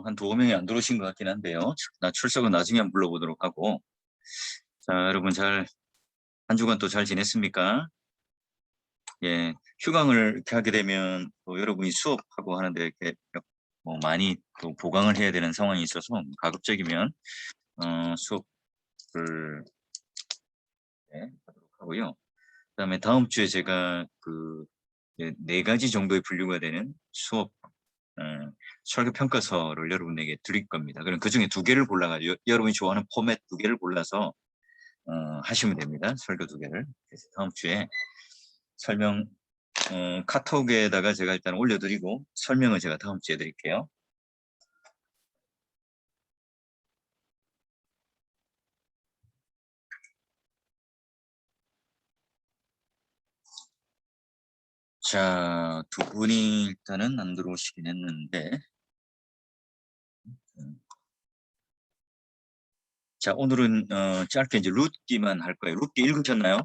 한 두어 명이 안 들어오신 것 같긴 한데요. 출석은 나중에 한번 불러보도록 하고. 자, 여러분 한 주간 또 잘 지냈습니까? 예, 휴강을 이렇게 하게 되면 또 여러분이 수업하고 하는데 이렇게 많이 또 보강을 해야 되는 상황이 있어서 가급적이면 수업을 하도록 하고요. 그다음에 다음 주에 제가 네 가지 정도의 분류가 되는 수업 설교 평가서를 여러분에게 드릴 겁니다. 그럼 그 중에 두 개를 골라가지고 여러분이 좋아하는 포맷 두 개를 골라서 하시면 됩니다. 설교 두 개를. 그래서 다음 주에 설명 카톡에다가 제가 일단 올려드리고 설명을 제가 다음 주에 드릴게요. 자, 두 분이 일단은 안 들어오시긴 했는데 자, 오늘은 짧게 이제 룻기만 할 거예요. 룻기 읽으셨나요?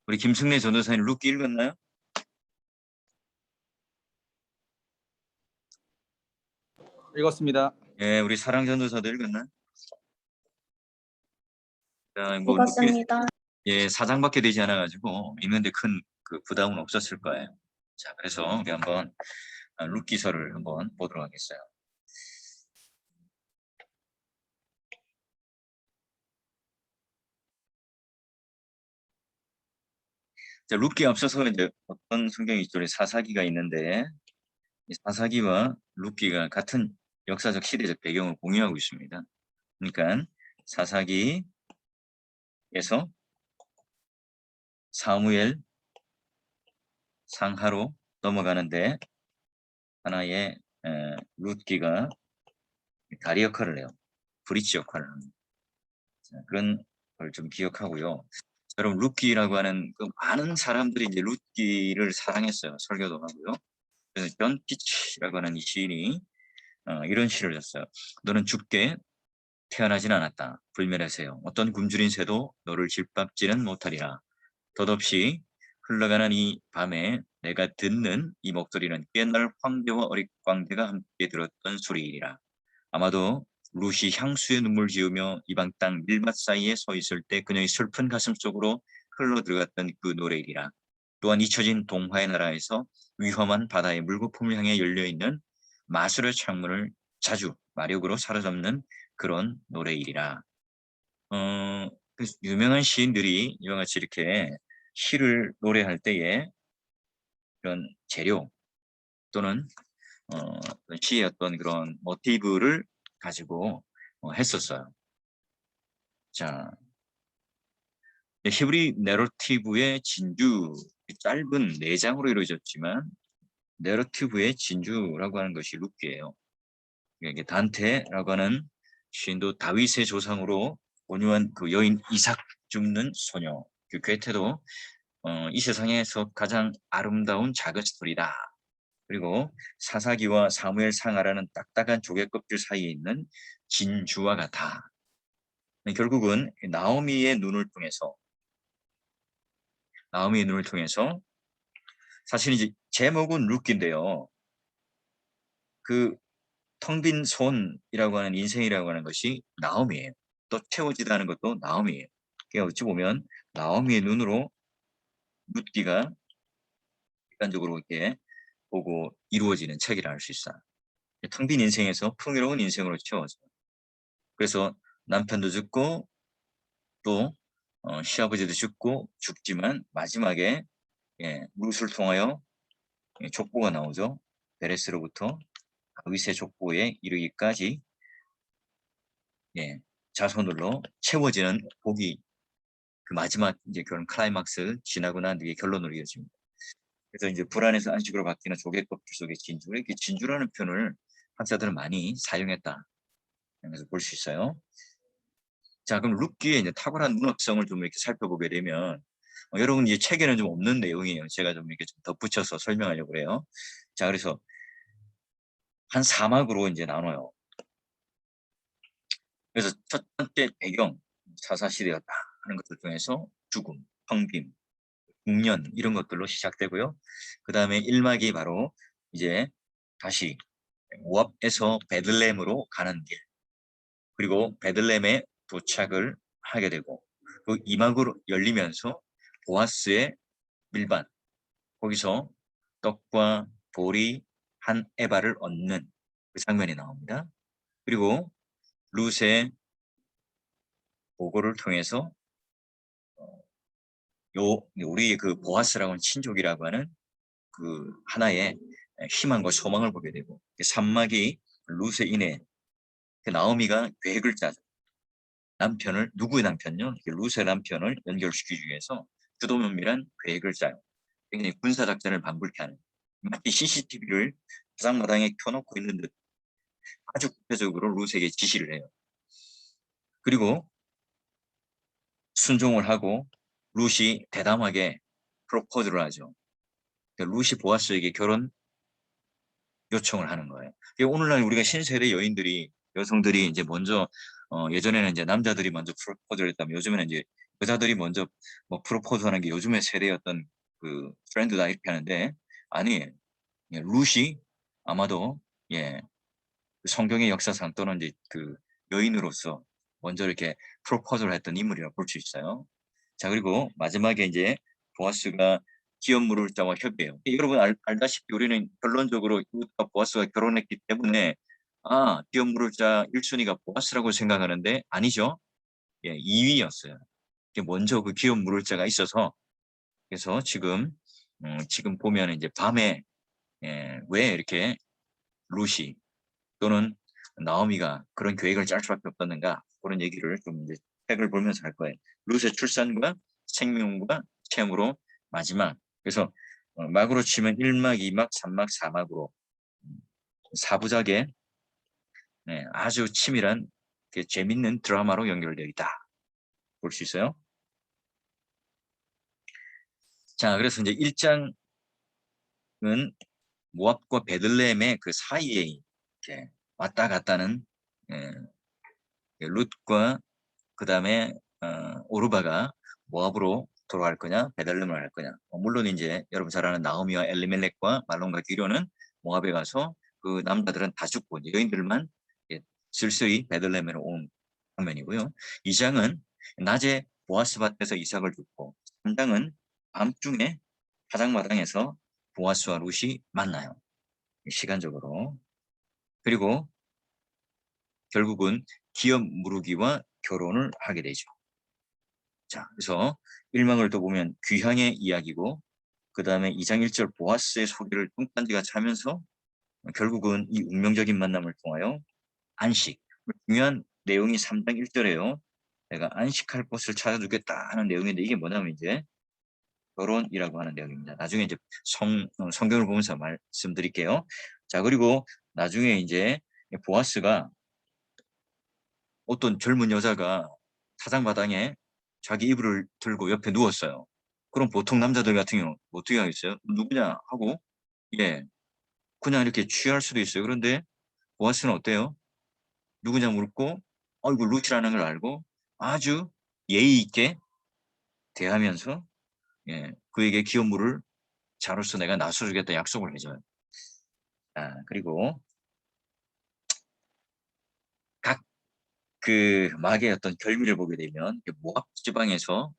우리 김승래 전도사님 룻기 읽었나요? 읽었습니다. 예, 우리 사랑 전도사도 읽었나요? 자, 읽었습니다. 예, 4장밖에 되지 않아가지고 읽는데 큰 부담은 없었을 거예요. 자, 그래서 우리 한번 룻기서를 한번 보도록 하겠어요. 자, 룻기에 앞서서 이제 어떤 성경 이쪽에 사사기가 있는데 이 사사기와 룻기가 같은 역사적 시대적 배경을 공유하고 있습니다. 그러니까 사사기에서 사무엘 상하로 넘어가는데 하나의 룻기가 다리 역할을 해요. 브릿지 역할을 합니다. 자, 그런 걸 좀 기억하고요. 여러분 룻기라고 하는 많은 사람들이 이제 룻기를 사랑했어요. 설교도 하고요. 그래서 존 피치라고 하는 이 시인이 이런 시를 썼어요. 너는 죽게 태어나진 않았다. 불멸하세요. 어떤 굶주린 새도 너를 짓밟지는 못하리라. 덧없이 흘러가는 이 밤에 내가 듣는 이 목소리는 옛날 황제와 어릿광대가 함께 들었던 소리이리라. 아마도 룻이 향수의 눈물 지으며 이방 땅 밀밭 사이에 서 있을 때 그녀의 슬픈 가슴 속으로 흘러들어갔던 그 노래이리라. 또한 잊혀진 동화의 나라에서 위험한 바다의 물거품을 향해 열려있는 마술의 창문을 자주 마력으로 사로잡는 그런 노래이리라. 유명한 시인들이 이와 같이 이렇게 시를 노래할 때에 이런 재료 또는 시의 어떤 그런 모티브를 가지고 했었어요. 자, 히브리 내러티브의 진주, 짧은 4장으로 이루어졌지만 내러티브의 진주라고 하는 것이 룻기예요. 이게 단테라고 하는 시인도 다윗의 조상으로 온유한 그 여인 이삭 줍는 소녀, 그 괴테도 이 세상에서 가장 아름다운 작은 스토리다. 그리고 사사기와 사무엘 상하라는 딱딱한 조개 껍질 사이에 있는 진주와 같아. 결국은 나오미의 눈을 통해서 사실 이제 제목은 룻기인데요. 그 텅 빈 손이라고 하는 인생이라고 하는 것이 나오미예요. 또 채워지다 하는 것도 나오미예요. 그러니까 어찌 보면 나오미의 눈으로 룻기가 객관적으로 이렇게 보고 이루어지는 책이라 할 수 있어요. 텅 빈 인생에서 풍요로운 인생으로 채워져요. 그래서 남편도 죽고 또 시아버지도 죽지만 마지막에 룻을 통하여 족보가 나오죠. 베레스로부터 다윗의 족보에 이르기까지 자손들로 채워지는 복이 그 마지막 이제 결론 클라이막스 지나고 난 뒤에 결론으로 이어집니다. 그래서 이제 불안에서 안식으로 바뀌는 조개껍질 속의 진주, 이렇게 진주라는 표현을 학자들은 많이 사용했다. 그래서 볼 수 있어요. 자, 그럼 룻기의 이제 탁월한 문학성을 좀 이렇게 살펴보게 되면 여러분 이제 책에는 좀 없는 내용이에요. 제가 좀 이렇게 좀 덧붙여서 설명하려고 해요. 자, 그래서 한 사막으로 이제 나눠요. 그래서 첫 번째 배경 사사시대였다 하는 것들 중에서 죽음, 황빔, 국년 이런 것들로 시작되고요. 그 다음에 1막이 바로 이제 다시 모압에서 베들레헴으로 가는 길, 그리고 베들레헴에 도착을 하게 되고 그 이막으로 열리면서 보아스의 밀반, 거기서 떡과 보리 한 에바를 얻는 그 장면이 나옵니다. 그리고 룻의 보고를 통해서 우리 그 보아스라고 하는 친족이라고 하는 그 하나의 희망과 소망을 보게 되고, 산막이 룻에 인해 그 나오미가 계획을 짜죠. 남편을, 누구의 남편요? 룻의 남편을 연결시키기 위해서 주도면밀한 계획을 짜요. 굉장히 군사작전을 방불케 하는, 마치 CCTV를 가장마당에 켜놓고 있는 듯 아주 구체적으로 룻에게 지시를 해요. 그리고 순종을 하고 룻이 대담하게 프로포즈를 하죠. 룻이 보아스에게 결혼 요청을 하는 거예요. 오늘날 우리가 신세대 여인들이, 여성들이 이제 먼저 예전에는 이제 남자들이 먼저 프로포즈를 했다면 요즘에는 이제 여자들이 먼저 뭐 프로포즈하는 게 요즘의 세대였던 그 트렌드다 이렇게 하는데, 아니에요. 예, 룻이 아마도 예, 성경의 역사상 또는 이제 그 여인으로서 먼저 이렇게 프로포즈를 했던 인물이라고 볼 수 있어요. 자, 그리고 마지막에 이제 보아스가 기업 물을 자와 협의해요. 여러분 알다시피 우리는 결론적으로 룻과 보아스가 결혼했기 때문에 기업 물을 자 1순위가 보아스라고 생각하는데 아니죠. 예, 2위였어요. 먼저 그 기업 물을 자가 있어서, 그래서 지금 보면 이제 밤에 왜 이렇게 룻이 또는 나오미가 그런 계획을 짤 수밖에 없었는가, 그런 얘기를 좀 이제 책을 보면서 할 거예요. 룻의 출산과 생명과 체험으로 마지막, 그래서 막으로 치면 1막, 2막, 3막, 4막으로 4부작의 아주 치밀한 재밌는 드라마로 연결되어 있다 볼 수 있어요. 자, 그래서 이제 1장은 모압과 베들레헴의 그 사이에 이렇게 왔다 갔다는 룻과 그 다음에 오르바가 모압으로 돌아갈 거냐 베들레헴을 할 거냐. 물론 이제 여러분 잘 아는 나오미와 엘리멜렉과 말론과 기료는 모압에 가서 그 남자들은 다 죽고 이제 여인들만 슬슬히 베들레헴으로 온 장면이고요. 2장은 낮에 보아스 밭에서 이삭을 줍고, 3장은 밤중에 타작마당에서 보아스와 룻이 만나요. 시간적으로. 그리고 결국은 기업 무르기와 결혼을 하게 되죠. 자, 그래서 1막을 또 보면 귀향의 이야기고, 그 다음에 2장 1절 보아스의 소리를 뚱딴지가 차면서 결국은 이 운명적인 만남을 통하여 안식, 중요한 내용이 3장 1절에요. 내가 안식할 곳을 찾아주겠다 하는 내용인데, 이게 뭐냐면 이제 결혼이라고 하는 내용입니다. 나중에 이제 성경을 보면서 말씀드릴게요. 자, 그리고 나중에 이제 보아스가 어떤 젊은 여자가 사장마당에 자기 이불을 들고 옆에 누웠어요. 그럼 보통 남자들 같은 경우 어떻게 하겠어요? 누구냐 하고 그냥 이렇게 취할 수도 있어요. 그런데 보아스는 어때요? 누구냐 묻고 이거 룻이라는 걸 알고 아주 예의 있게 대하면서 그에게 기업 물을 자로서 내가 나서주겠다 약속을 해줘요. 그리고 각 그 막의 어떤 결미를 보게 되면 모압 지방에서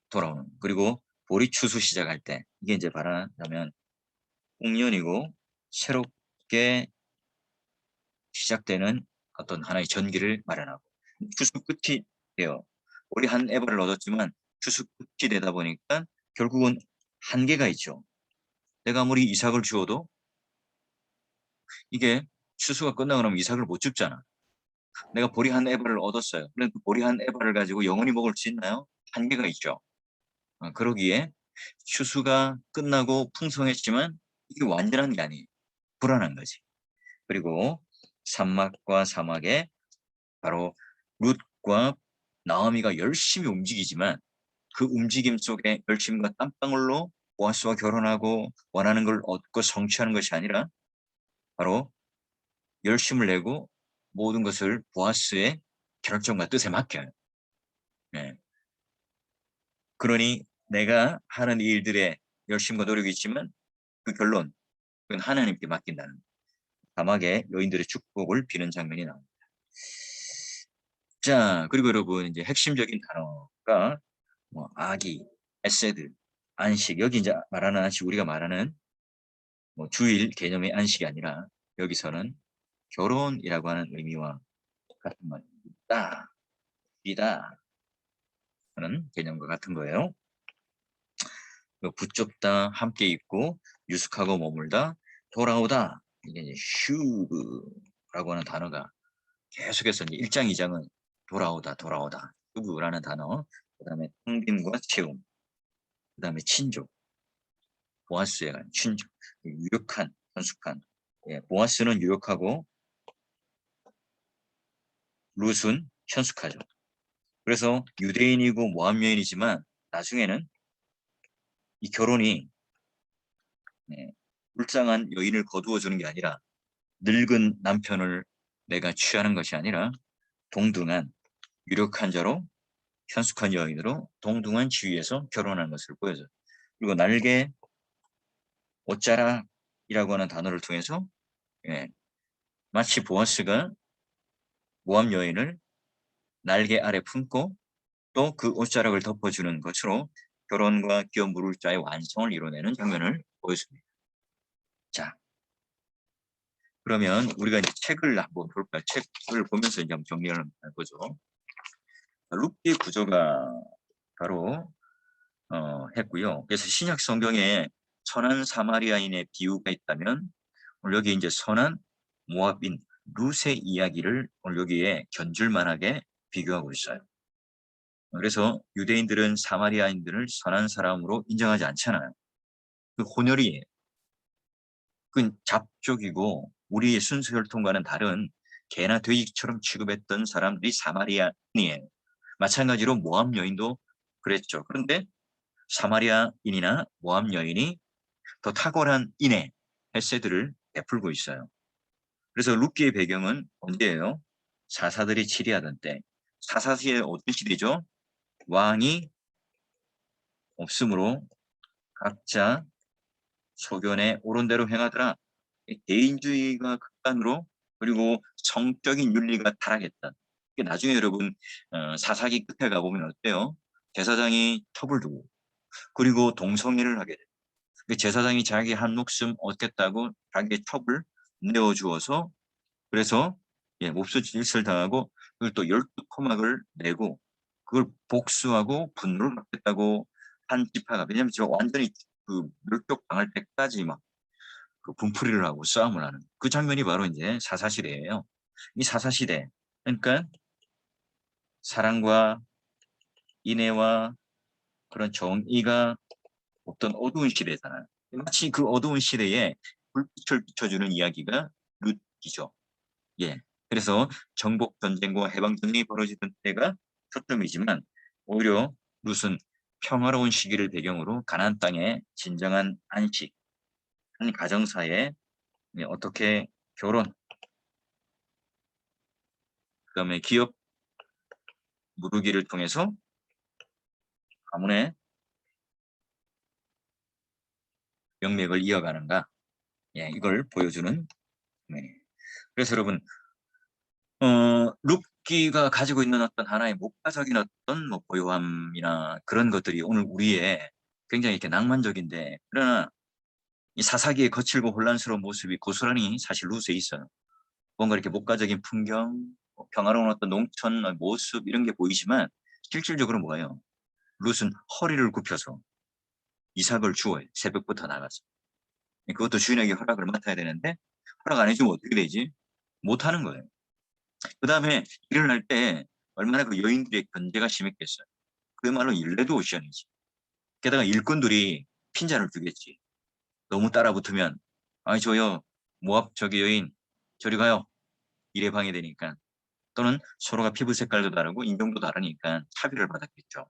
돌아오는, 그리고 보리 추수 시작할 때 이게 이제 말하자면 홍년이고 새롭게 시작되는 어떤 하나의 전기를 마련하고, 추수 끝이 돼요. 우리 한 에바를 얻었지만 추수 끝이 되다 보니까 결국은 한계가 있죠. 내가 아무리 이삭을 주어도 이게 추수가 끝나고 나면 이삭을 못 줍잖아. 내가 보리 한 에바를 얻었어요. 그런데 그 보리 한 에바를 가지고 영원히 먹을 수 있나요? 한계가 있죠. 그러기에 추수가 끝나고 풍성했지만 이게 완전한 게 아니에요. 불안한 거지. 그리고 산막과 사막에 바로 룻과 나오미가 열심히 움직이지만 그 움직임 속에 열심과 땀방울로 보아스와 결혼하고 원하는 걸 얻고 성취하는 것이 아니라 바로 열심을 내고 모든 것을 보아스의 결정과 뜻에 맡겨요. 그러니 내가 하는 일들에 열심과 노력이 있지만 그 결론, 그건 하나님께 맡긴다는 거예요. 사막에 여인들의 축복을 비는 장면이 나옵니다. 자, 그리고 여러분 이제 핵심적인 단어가 뭐 아기, 에세드, 안식. 여기 이제 말하는 안식 우리가 말하는 뭐 주일 개념의 안식이 아니라 여기서는 결혼이라고 하는 의미와 같은 말입니다. 이다 하는 개념과 같은 거예요. 붙잡다, 함께 있고, 유숙하고 머물다, 돌아오다. 이게 이제 슈브라고 하는 단어가 계속해서 이제 1장, 2장은 돌아오다, 돌아오다. 슈브라는 단어. 그 다음에 텅김과 채움. 그 다음에 친족. 보아스에 관한 친족. 유력한, 현숙한. 예, 보아스는 유력하고, 룻은 현숙하죠. 그래서 유대인이고 모함 여인이지만 나중에는 이 결혼이 불쌍한 여인을 거두어 주는 게 아니라 늙은 남편을 내가 취하는 것이 아니라 동등한 유력한 자로 현숙한 여인으로 동등한 지위에서 결혼하는 것을 보여줘요. 그리고 날개 옷자락이라고 하는 단어를 통해서 마치 보아스가 모함 여인을 날개 아래 품고 또 그 옷자락을 덮어주는 것으로 결혼과 기업 물을 자의 완성을 이뤄내는 장면을 보여줍니다. 자, 그러면 우리가 이제 책을 한번 볼까요? 책을 보면서 이제 한번 정리를 해보죠. 룻기의 구조가 바로 했고요. 그래서 신약 성경에 선한 사마리아인의 비유가 있다면 오늘 여기 이제 선한 모압인 룻의 이야기를 오늘 여기에 견줄만하게 비교하고 있어요. 그래서 유대인들은 사마리아인들을 선한 사람으로 인정하지 않잖아요. 그 혼혈이에요. 그 잡족이고 우리의 순수 혈통과는 다른 개나 돼지처럼 취급했던 사람들이 사마리아인이에요. 마찬가지로 모압 여인도 그랬죠. 그런데 사마리아인이나 모압 여인이 더 탁월한 인애, 헤세드를 베풀고 있어요. 그래서 룻기의 배경은 언제예요? 사사들이 치리하던 때. 사사시의 어떤 시대죠? 왕이 없으므로 각자 소견에 옳은 대로 행하더라. 개인주의가 극단으로 그리고 성적인 윤리가 타락했다. 나중에 여러분 사사기 끝에 가보면 어때요? 제사장이 첩을 두고 그리고 동성애를 하게 돼요. 제사장이 자기 한 목숨 얻겠다고 자기의 첩을 내어주어서 그래서 몹쓸 짓을 당하고 그걸 또 12토막을 내고 그걸 복수하고 분노를 받겠다고 한 지파가 왜냐하면 저 완전히 그 멸족 당할 때까지 막 그 분풀이를 하고 싸움을 하는 그 장면이 바로 이제 사사시대예요. 이 사사시대 그러니까 사랑과 인애와 그런 정의가 없던 어두운 시대잖아요. 마치 그 어두운 시대에 불빛을 비춰주는 이야기가 룻이죠. 예. 그래서 정복 전쟁과 해방 전쟁이 벌어지던 때가 초점이지만 오히려 룻은 평화로운 시기를 배경으로 가나안 땅의 진정한 안식, 한 가정사에 어떻게 결혼, 그다음에 기업 무르기를 통해서 가문의 명맥을 이어가는가, 이걸 보여주는. 그래서 여러분, 룻기가 가지고 있는 어떤 하나의 목가적인 어떤 뭐 고요함이나 그런 것들이 오늘 우리의 굉장히 이렇게 낭만적인데, 그러나 이 사사기의 거칠고 혼란스러운 모습이 고스란히 사실 룻에 있어요. 뭔가 이렇게 목가적인 풍경, 평화로운 어떤 농촌 모습 이런 게 보이지만 실질적으로 뭐예요? 룻은 허리를 굽혀서 이삭을 주어요. 새벽부터 나가서. 그것도 주인에게 허락을 맡아야 되는데 허락 안 해주면 어떻게 되지? 못하는 거예요. 그 다음에 일어날 때 얼마나 그 여인들의 견제가 심했겠어요. 그야말로 일레드 오션이지. 게다가 일꾼들이 핀잔을 주겠지. 너무 따라붙으면 아니 저요 모압 저기 여인 저리 가요. 일에 방해되니까. 또는 서로가 피부 색깔도 다르고 인종도 다르니까 차별을 받았겠죠.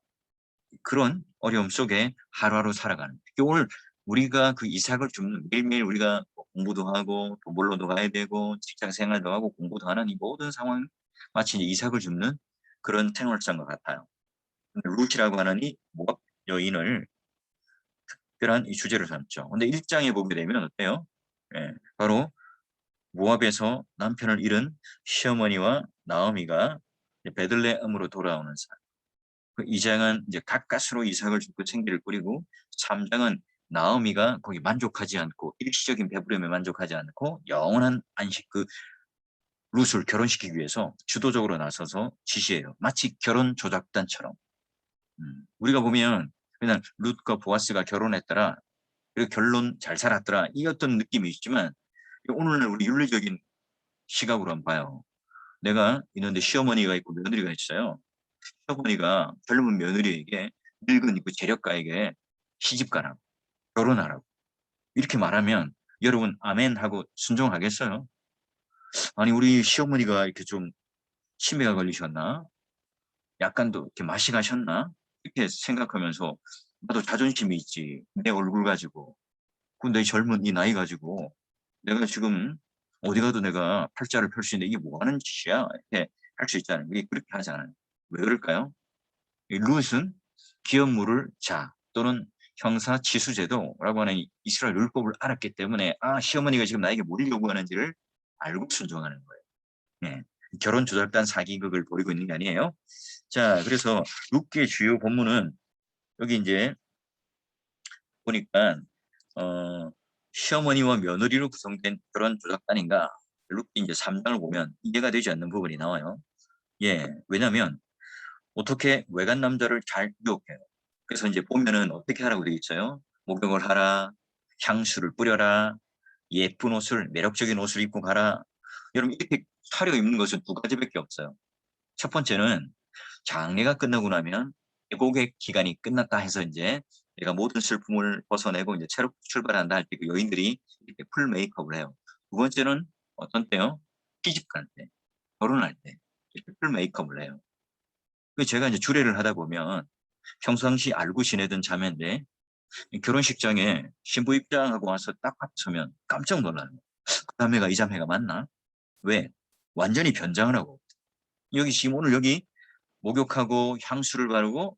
그런 어려움 속에 하루하루 살아가는. 오늘 우리가 그 이삭을 줍는 매일매일 우리가 공부도 하고 돈 벌러도 가야 되고 직장 생활도 하고 공부도 하는 이 모든 상황 마치 이삭을 줍는 그런 생활상과 같아요. 룻이라고 하는 이 모압 여인을 특별한 이 주제를 삼죠. 근데 1장에 보게 되면 어때요? 바로 모압에서 남편을 잃은 시어머니와 나오미가 베들레헴으로 돌아오는 사람. 그 2장은 이제 가까스로 이삭을 죽고 생기를 꾸리고 3장은 나오미가 거기 만족하지 않고 일시적인 배부름에 만족하지 않고 영원한 안식 그 룻을 결혼시키기 위해서 주도적으로 나서서 지시해요. 마치 결혼 조작단처럼. 우리가 보면 그냥 룻과 보아스가 결혼했더라. 그리고 결론 잘 살았더라. 이 어떤 느낌이 있지만 오늘날 우리 윤리적인 시각으로 한번 봐요. 내가 있는데 시어머니가 있고 며느리가 있어요. 시어머니가 젊은 며느리에게 늙은 그 재력가에게 시집가라고 결혼하라고 이렇게 말하면 여러분 아멘 하고 순종하겠어요? 아니 우리 시어머니가 이렇게 좀 치매가 걸리셨나? 약간 더 이렇게 맛이 가셨나? 이렇게 생각하면서 나도 자존심이 있지. 내 얼굴 가지고. 내 젊은 이 나이 가지고 내가 지금 어디 가도 내가 팔자를 펼 수 있는데 이게 뭐 하는 짓이야? 이렇게 할 수 있잖아요. 이게 그렇게 하잖아요. 왜 그럴까요? 이 룻은 기업 물을 자 또는 형사 치수제도라고 하는 이스라엘 율법을 알았기 때문에 시어머니가 지금 나에게 뭘 요구하는지를 알고 순종하는 거예요. 예. 결혼 조작단 사기극을 벌이고 있는 게 아니에요. 자, 그래서 룻기의 주요 본문은 여기 이제 보니까 시어머니와 며느리로 구성된 결혼 조작단인가 룻기 이제 3장을 보면 이해가 되지 않는 부분이 나와요. 예, 왜냐하면 어떻게 외간 남자를 잘 유혹해요. 그래서 이제 보면은 어떻게 하라고 되어 있어요. 목욕을 하라, 향수를 뿌려라, 예쁜 옷을 매력적인 옷을 입고 가라. 여러분 이렇게 차려 입는 것은 두 가지밖에 없어요. 첫 번째는 장례가 끝나고 나면 애곡의 기간이 끝났다 해서 이제 내가 모든 슬픔을 벗어내고 이제 새롭게 출발한다 할 때 그 여인들이 이렇게 풀 메이크업을 해요. 두 번째는 어떤 때요? 시집갈 때, 결혼할 때 이렇게 풀 메이크업을 해요. 그 제가 이제 주례를 하다 보면 평상시 알고 지내던 자매인데 결혼식장에 신부 입장하고 와서 딱 합치면 깜짝 놀라요. 그 자매가 이 자매가 맞나? 왜? 완전히 변장을 하고 여기 지금 오늘 여기 목욕하고 향수를 바르고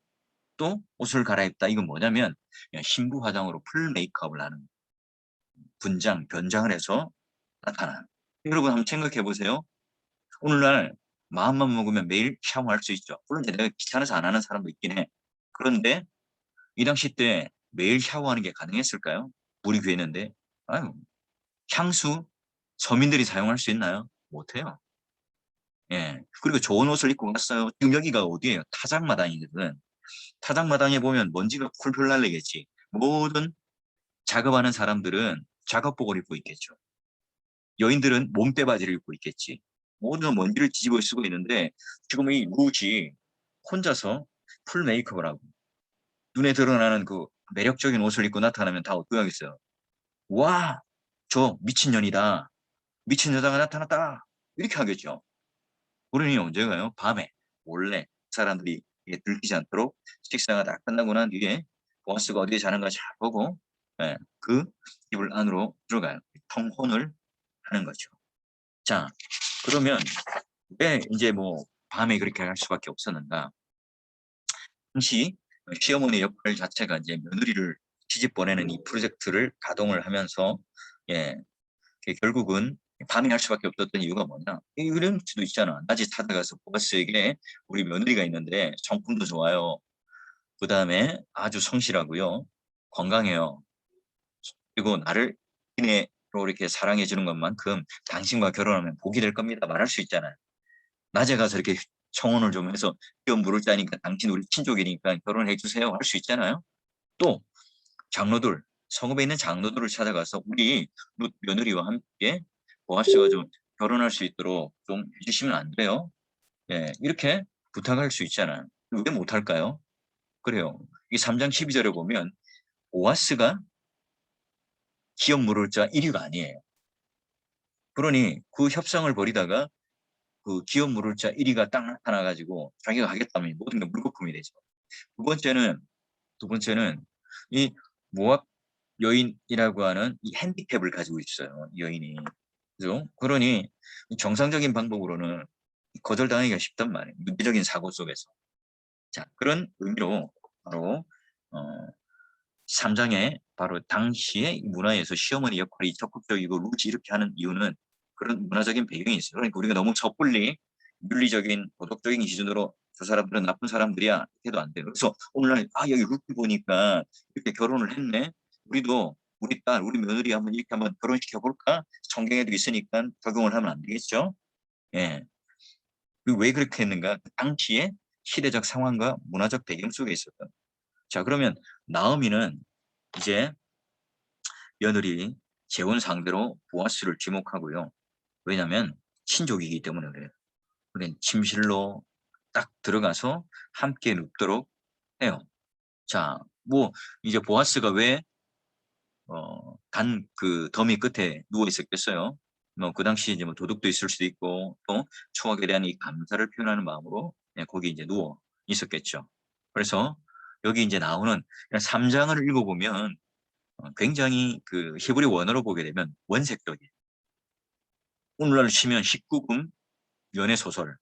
또 옷을 갈아입다. 이건 뭐냐면 신부 화장으로 풀 메이크업을 하는 분장, 변장을 해서 나타나는. 여러분 한번 생각해 보세요. 오늘날 마음만 먹으면 매일 샤워할 수 있죠. 물론 이제 내가 귀찮아서 안 하는 사람도 있긴 해. 그런데 이 당시 때 매일 샤워하는 게 가능했을까요? 물이 괴는데. 아유, 향수 서민들이 사용할 수 있나요? 못해요. 예. 그리고 좋은 옷을 입고 갔어요. 지금 여기가 어디예요? 타작마당이거든. 타작마당에 보면 먼지가 쿨풀 날리겠지. 모든 작업하는 사람들은 작업복을 입고 있겠죠. 여인들은 몸빼 바지를 입고 있겠지. 모든 먼지를 뒤집어 쓰고 있는데 지금 이 룻이 혼자서 풀 메이크업을 하고 눈에 드러나는 그 매력적인 옷을 입고 나타나면 다 어떻게 하겠어요? 와, 저 미친년이다. 미친 여자가 나타났다. 이렇게 하겠죠. 그러니 언제가요? 밤에 몰래 사람들이 들키지 않도록 식사가 다 끝나고 난 뒤에 보아스가 어디에 자는가 잘 보고 그 집을 안으로 들어가요. 통혼을 하는 거죠. 자, 그러면 왜 이제 뭐 밤에 그렇게 할 수밖에 없었는가? 당시 시어머니 역할 자체가 이제 며느리를 시집 보내는 이 프로젝트를 가동을 하면서 예, 결국은 밤에 할 수밖에 없었던 이유가 뭐냐? 이런 수도 있잖아. 낮에 찾아가서 보아스에게 우리 며느리가 있는데 성품도 좋아요. 그 다음에 아주 성실하고요. 건강해요. 그리고 나를 인애로 이렇게 사랑해 주는 것만큼 당신과 결혼하면 복이 될 겁니다. 말할 수 있잖아요. 낮에 가서 이렇게 청혼을 좀 해서 기업 물을 짜니까 당신 우리 친족이니까 결혼해 주세요. 할 수 있잖아요. 또 장로들, 성읍에 있는 장로들을 찾아가서 우리 룻 며느리와 함께 보아스가 좀 결혼할 수 있도록 좀 해주시면 안 돼요? 예, 이렇게 부탁할 수 있잖아요. 왜 못할까요? 그래요. 이 3장 12절에 보면 보아스가 기업 물을 자 1위가 아니에요. 그러니 그 협상을 벌이다가 그 기업 물을 자 1위가 딱 나타나가지고 자기가 하겠다면 모든 게 물거품이 되죠. 두 번째는 이 모압 여인이라고 하는 이 핸디캡을 가지고 있어요. 이 여인이. 그죠? 그러니 정상적인 방법으로는 거절당하기가 쉽단 말이에요. 문제적인 사고 속에서. 자, 그런 의미로 바로 3장에 바로 당시의 문화에서 시어머니 역할이 적극적이고 룻이 이렇게 하는 이유는 그런 문화적인 배경이 있어요. 그러니까 우리가 너무 섣불리 윤리적인 도덕적인 기준으로 저 사람들은 나쁜 사람들이야 해도 안 돼요. 그래서 오늘날 여기 루키 보니까 이렇게 결혼을 했네. 우리도 우리 딸, 우리 며느리 한번 이렇게 한번 결혼시켜 볼까? 성경에도 있으니까 적용을 하면 안 되겠죠? 예. 왜 그렇게 했는가? 그 당시에 시대적 상황과 문화적 배경 속에 있었던. 자, 그러면 나오미는 이제 며느리 재혼 상대로 보아스를 지목하고요. 왜냐하면 친족이기 때문에 그래요. 그래 침실로 딱 들어가서 함께 눕도록 해요. 자, 뭐 이제 보아스가 왜 단 그 더미 끝에 누워 있었겠어요. 뭐 그 당시 이제 뭐 도둑도 있을 수도 있고 또 추억에 대한 이 감사를 표현하는 마음으로 거기 이제 누워 있었겠죠. 그래서 여기 이제 나오는 3장을 읽어보면 굉장히 그 히브리 원어로 보게 되면 원색적이에요. 오늘날로 치면 19금 연애 소설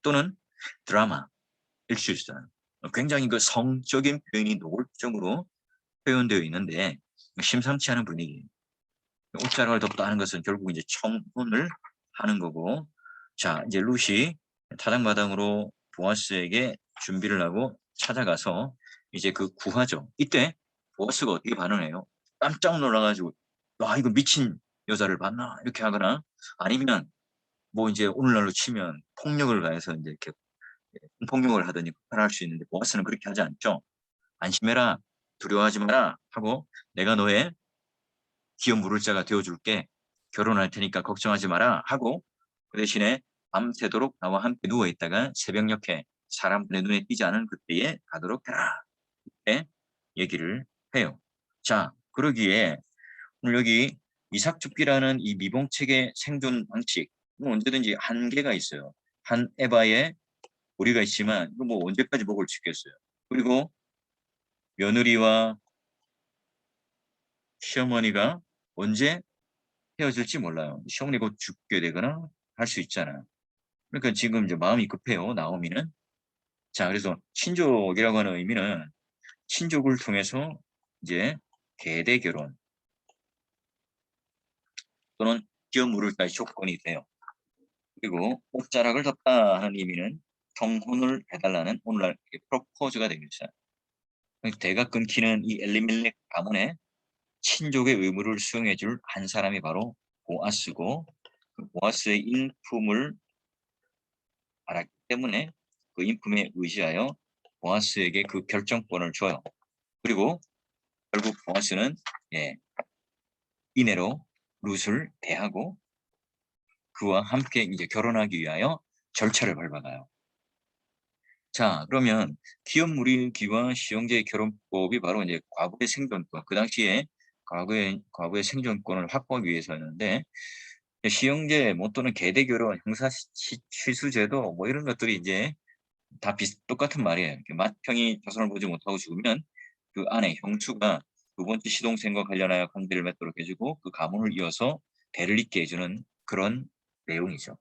또는 드라마일 수 있어요. 굉장히 그 성적인 표현이 노골적으로 표현되어 있는데 심상치 않은 분위기. 옷자락을 덮다는 것은 결국 이제 청혼을 하는 거고, 자 이제 룻이 타작마당으로 보아스에게 준비를 하고 찾아가서 이제 그 구하죠. 이때 보아스가 어떻게 반응해요? 깜짝 놀라가지고 와 이거 미친 여자를 봤나 이렇게 하거나 아니면 뭐 이제 오늘날로 치면 폭력을 가해서 이제 이렇게 폭력을 하더니 폭발할 수 있는데 보아스는 그렇게 하지 않죠. 안심해라, 두려워하지 마라 하고 내가 너의 기업 물을 자가 되어줄게. 결혼할 테니까 걱정하지 마라 하고 그 대신에 밤새도록 나와 함께 누워있다가 새벽녘에 사람들의 눈에 띄지 않은 그때에 가도록 해라. 이렇게 얘기를 해요. 자, 그러기에 오늘 여기 이삭죽기라는 이 미봉책의 생존 방식 언제든지 한계가 있어요. 한 에바에 우리가 있지만 이거 뭐 언제까지 먹을 수 있겠어요. 그리고 며느리와 시어머니가 언제 헤어질지 몰라요. 시어머니 곧 죽게 되거나 할 수 있잖아. 그러니까 지금 이제 마음이 급해요. 나오미는. 자, 그래서 친족이라고 하는 의미는 친족을 통해서 이제 계대 결혼 또는 기업 물을 따위 조건이 돼요. 그리고 옷자락을 덮다 하는 의미는 경혼을 해달라는 오늘날 프로포즈가 되겠죠. 대가 끊기는 이 엘리멜렉 가문의 친족의 의무를 수행해 줄 한 사람이 바로 보아스고 그 보아스의 인품을 알았기 때문에 그 인품에 의지하여 보아스에게 그 결정권을 줘요. 그리고 결국 보아스는 이내로 룻을 대하고 그와 함께 이제 결혼하기 위하여 절차를 밟아가요. 자, 그러면 기업 무리기와 시형제의 결혼법이 바로 이제 과거의 생존권, 그 당시에 과거의 생존권을 확보하기 위해서였는데 시형제 뭐 또는 계대 결혼, 형사 취수제도 뭐 이런 것들이 이제 다 똑같은 말이에요. 맏형이 자손을 보지 못하고 죽으면 그 아내 형수가 두 번째 시동생과 관련하여 관계를 맺도록 해주고 그 가문을 이어서 대를 잇게 해주는 그런 내용이죠.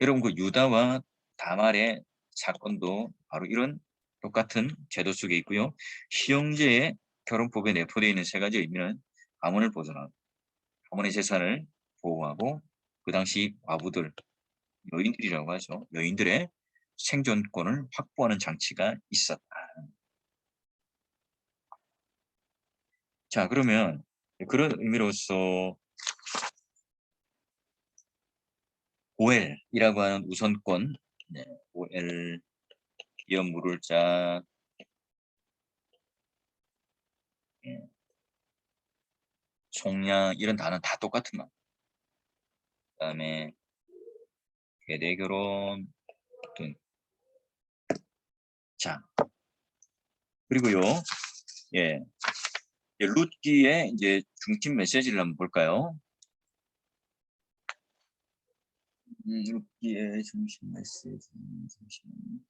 여러분 그 유다와 다말의 사건도 바로 이런 똑같은 제도 속에 있고요. 시형제의 결혼법에 내포되어 있는 세 가지 의미는 가문을 보존하고 가문의 재산을 보호하고 그 당시 과부들, 여인들이라고 하죠. 여인들의 생존권을 확보하는 장치가 있었다. 자, 그러면 그런 의미로서 오엘이라고 하는 우선권, 오엘 기업 물을 자, 총량 이런 단어는 다 똑같은 말. 그다음에 계대 결혼 등. 자, 그리고요, 룻기의 이제 중심 메시지를 한번 볼까요? 룻기의 중심 메시지. 잠시만요.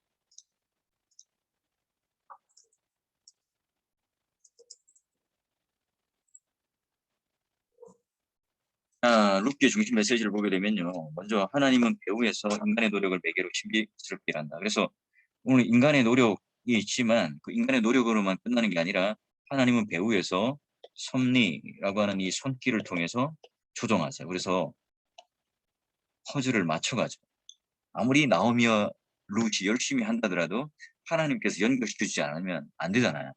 룻기의 중심 메시지를 보게 되면요. 먼저 하나님은 배후에서 인간의 노력을 매개로 신비스럽게 일한다. 그래서 오늘 인간의 노력이 있지만 그 인간의 노력으로만 끝나는 게 아니라 하나님은 배후에서 섭리라고 하는 이 손길을 통해서 조정하세요. 그래서 퍼즐을 맞춰가지고 아무리 나오미와 룻이 열심히 한다더라도 하나님께서 연결시켜주지 않으면 안 되잖아요.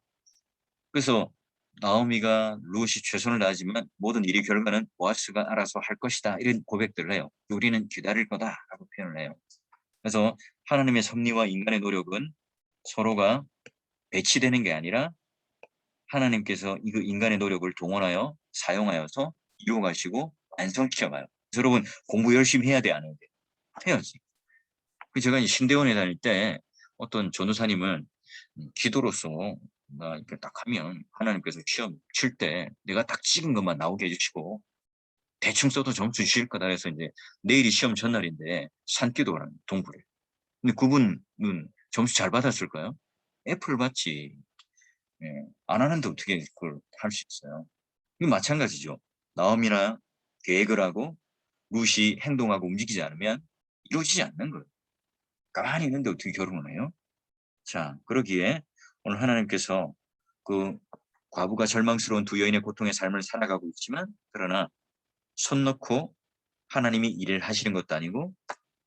그래서 나오미가 룻이 최선을 다하지만 모든 일의 결과는 보아스가 알아서 할 것이다. 이런 고백들을 해요. 우리는 기다릴 거다라고 표현을 해요. 그래서 하나님의 섭리와 인간의 노력은 서로가 배치되는 게 아니라 하나님께서 이 인간의 노력을 동원하여 사용하여서 이루어가시고 완성시켜가요. 여러분 공부 열심히 해야 돼, 안 해야 돼? 해야지. 제가 이제 신대원에 다닐 때 어떤 전도사님은 기도로서 나 이렇게 딱 하면 하나님께서 시험 칠 때 내가 딱 찍은 것만 나오게 해주시고 대충 써도 점수 주실 거다 해서 이제 내일이 시험 전날인데 산기도를 동부를. 근데 그분은 점수 잘 받았을까요? F를 받지. 예, 안 하는데 어떻게 그걸 할 수 있어요? 이건 마찬가지죠. 나옴이나 계획을 하고 룻이 행동하고 움직이지 않으면 이루어지지 않는 거예요. 가만히 있는데 어떻게 결혼을 해요? 자, 그러기에 오늘 하나님께서 그 과부가 절망스러운 두 여인의 고통의 삶을 살아가고 있지만 그러나 손 놓고 하나님이 일을 하시는 것도 아니고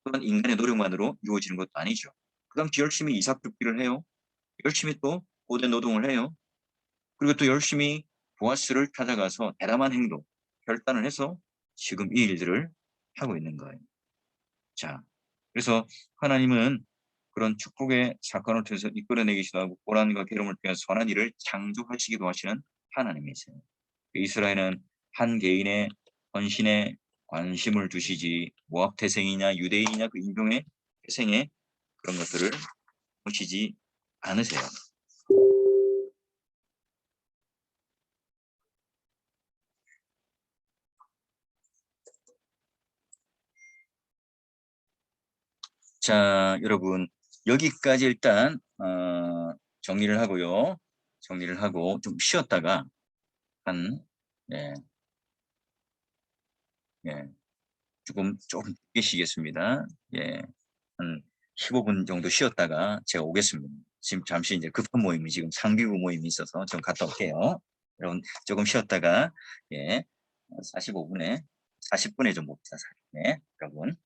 또한 인간의 노력만으로 이루어지는 것도 아니죠. 그 당시 열심히 이삭 줍기를 해요. 열심히 또 고된 노동을 해요. 그리고 또 열심히 보아스를 찾아가서 대담한 행동, 결단을 해서 지금 이 일들을 하고 있는 거예요. 자, 그래서 하나님은 그런 축복의 사건을 통해서 이끌어내기도 하고 고난과 괴로움을 통해 선한 일을 창조하시기도 하시는 하나님이세요. 이스라엘은 한 개인의 헌신에 관심을 두시지 모압 태생이냐 유대인이냐 그 인종의 태생에 그런 것들을 보시지 않으세요. 자, 여러분 여기까지 일단 정리를 하고요. 정리를 하고 좀 쉬었다가 한 예, 예, 조금 늦게 쉬겠습니다. 예, 한 15분 정도 쉬었다가 제가 오겠습니다. 지금 잠시 이제 급한 모임이 지금 상비부 모임이 있어서 좀 갔다 올게요. 여러분 조금 쉬었다가 예, 45분에 40분에 좀 봅시다. 40분에 여러분.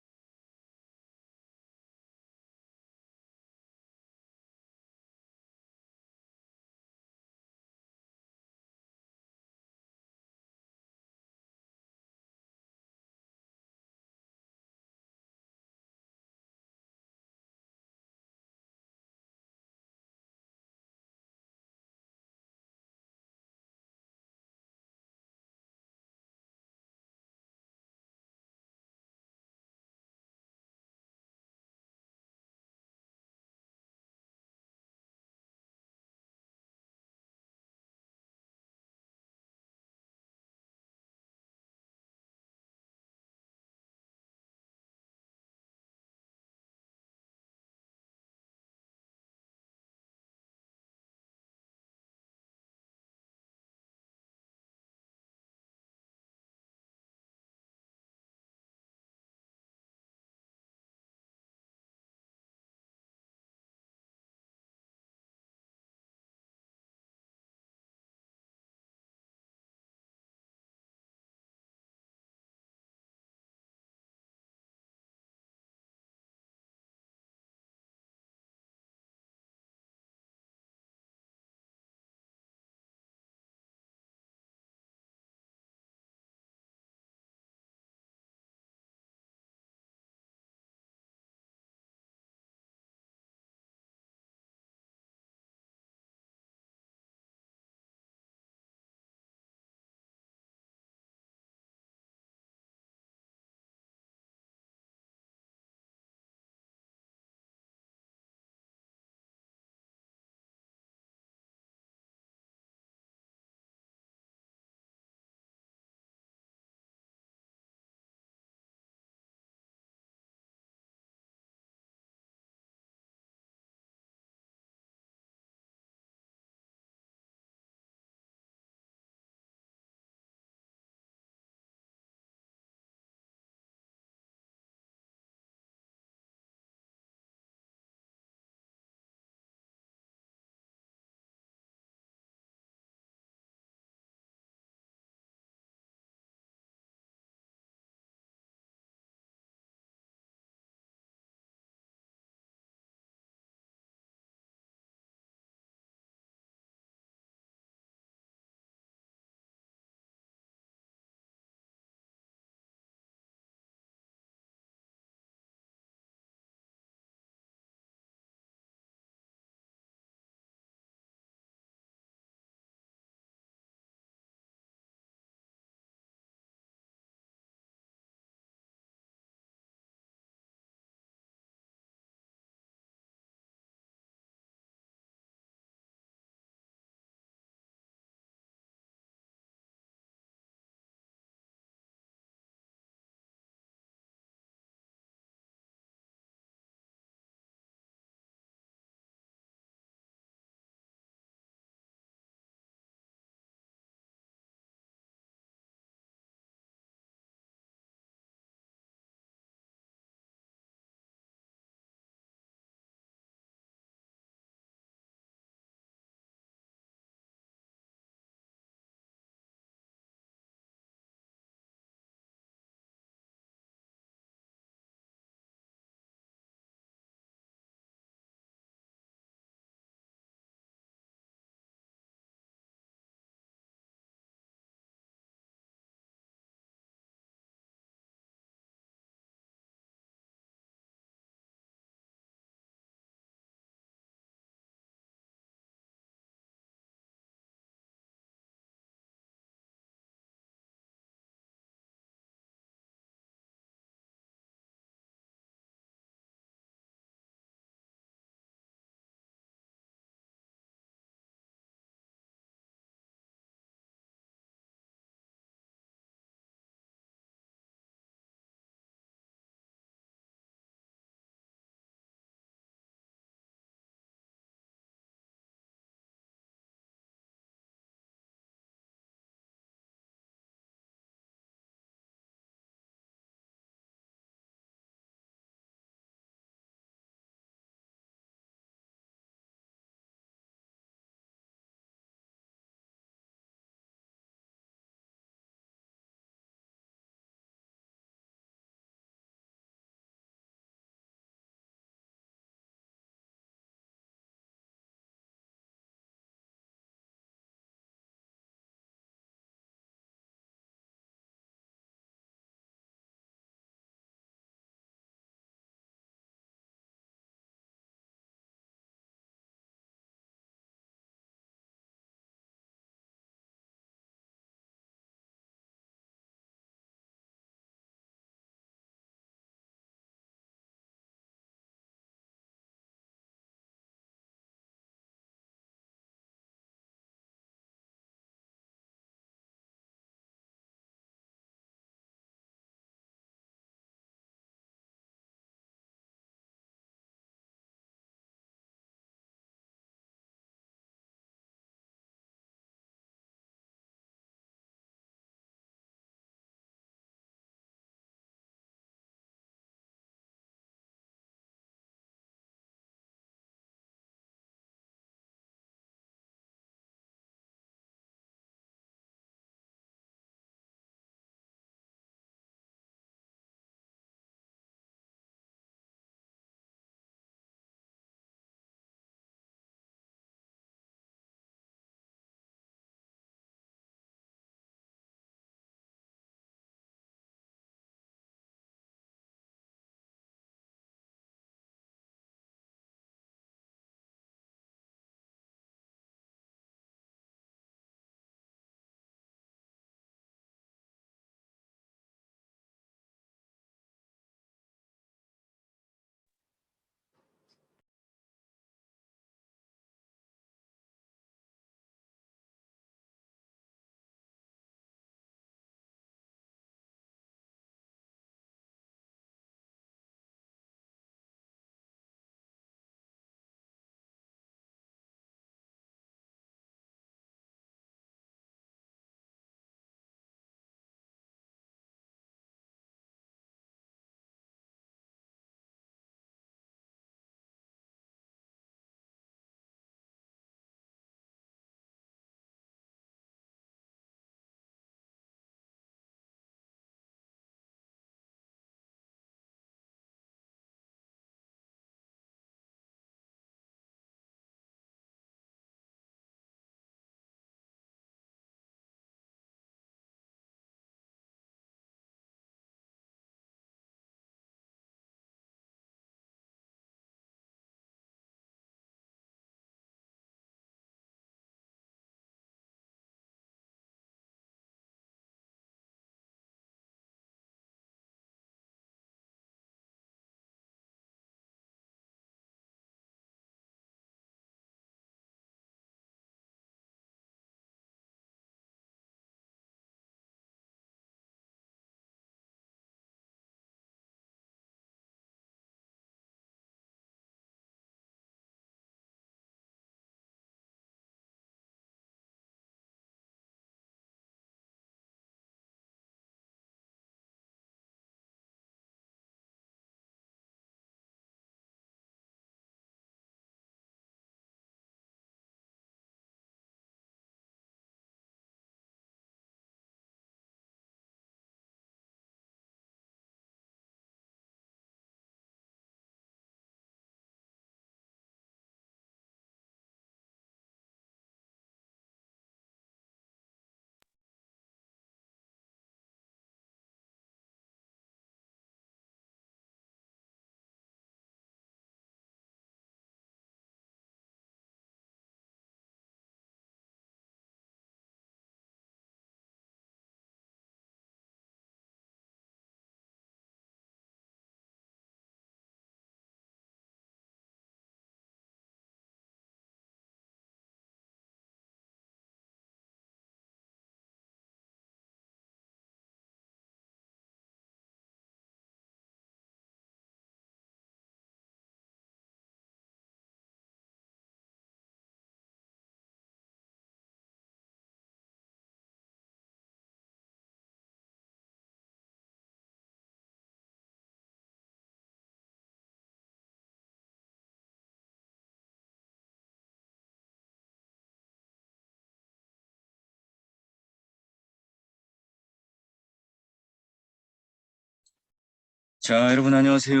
자, 여러분 안녕하세요.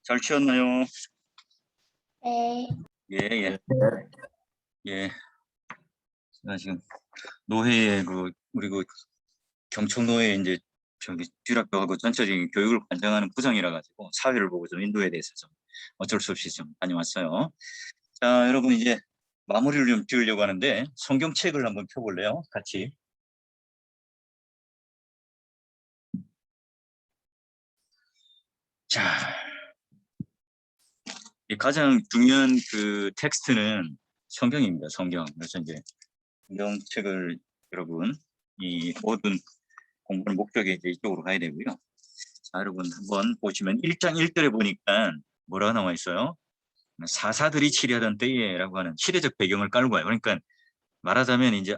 잘 치웠나요? 네. 예, 예. 예. 제가 지금 노회에 우리 경청노회 이제 저기 주일학교하고 전체적인 교육을 관장하는 부장이라 가지고 사회를 보고 좀 인도에 대해서 좀 어쩔 수 없이 좀 다녀왔어요. 자, 여러분 이제 마무리를 좀 지으려고 하는데 성경책을 한번 펴볼래요? 같이. 자, 이 가장 중요한 그 텍스트는 성경입니다. 성경. 그래서 이제 성경책을 여러분 이 모든 공부하는 목적이 이제 이쪽으로 가야 되고요. 자, 여러분 한번 보시면 1장 1절에 보니까 뭐라고 나와 있어요? 사사들이 치리하던 때에라고 하는 시대적 배경을 깔고 와요. 그러니까 말하자면 이제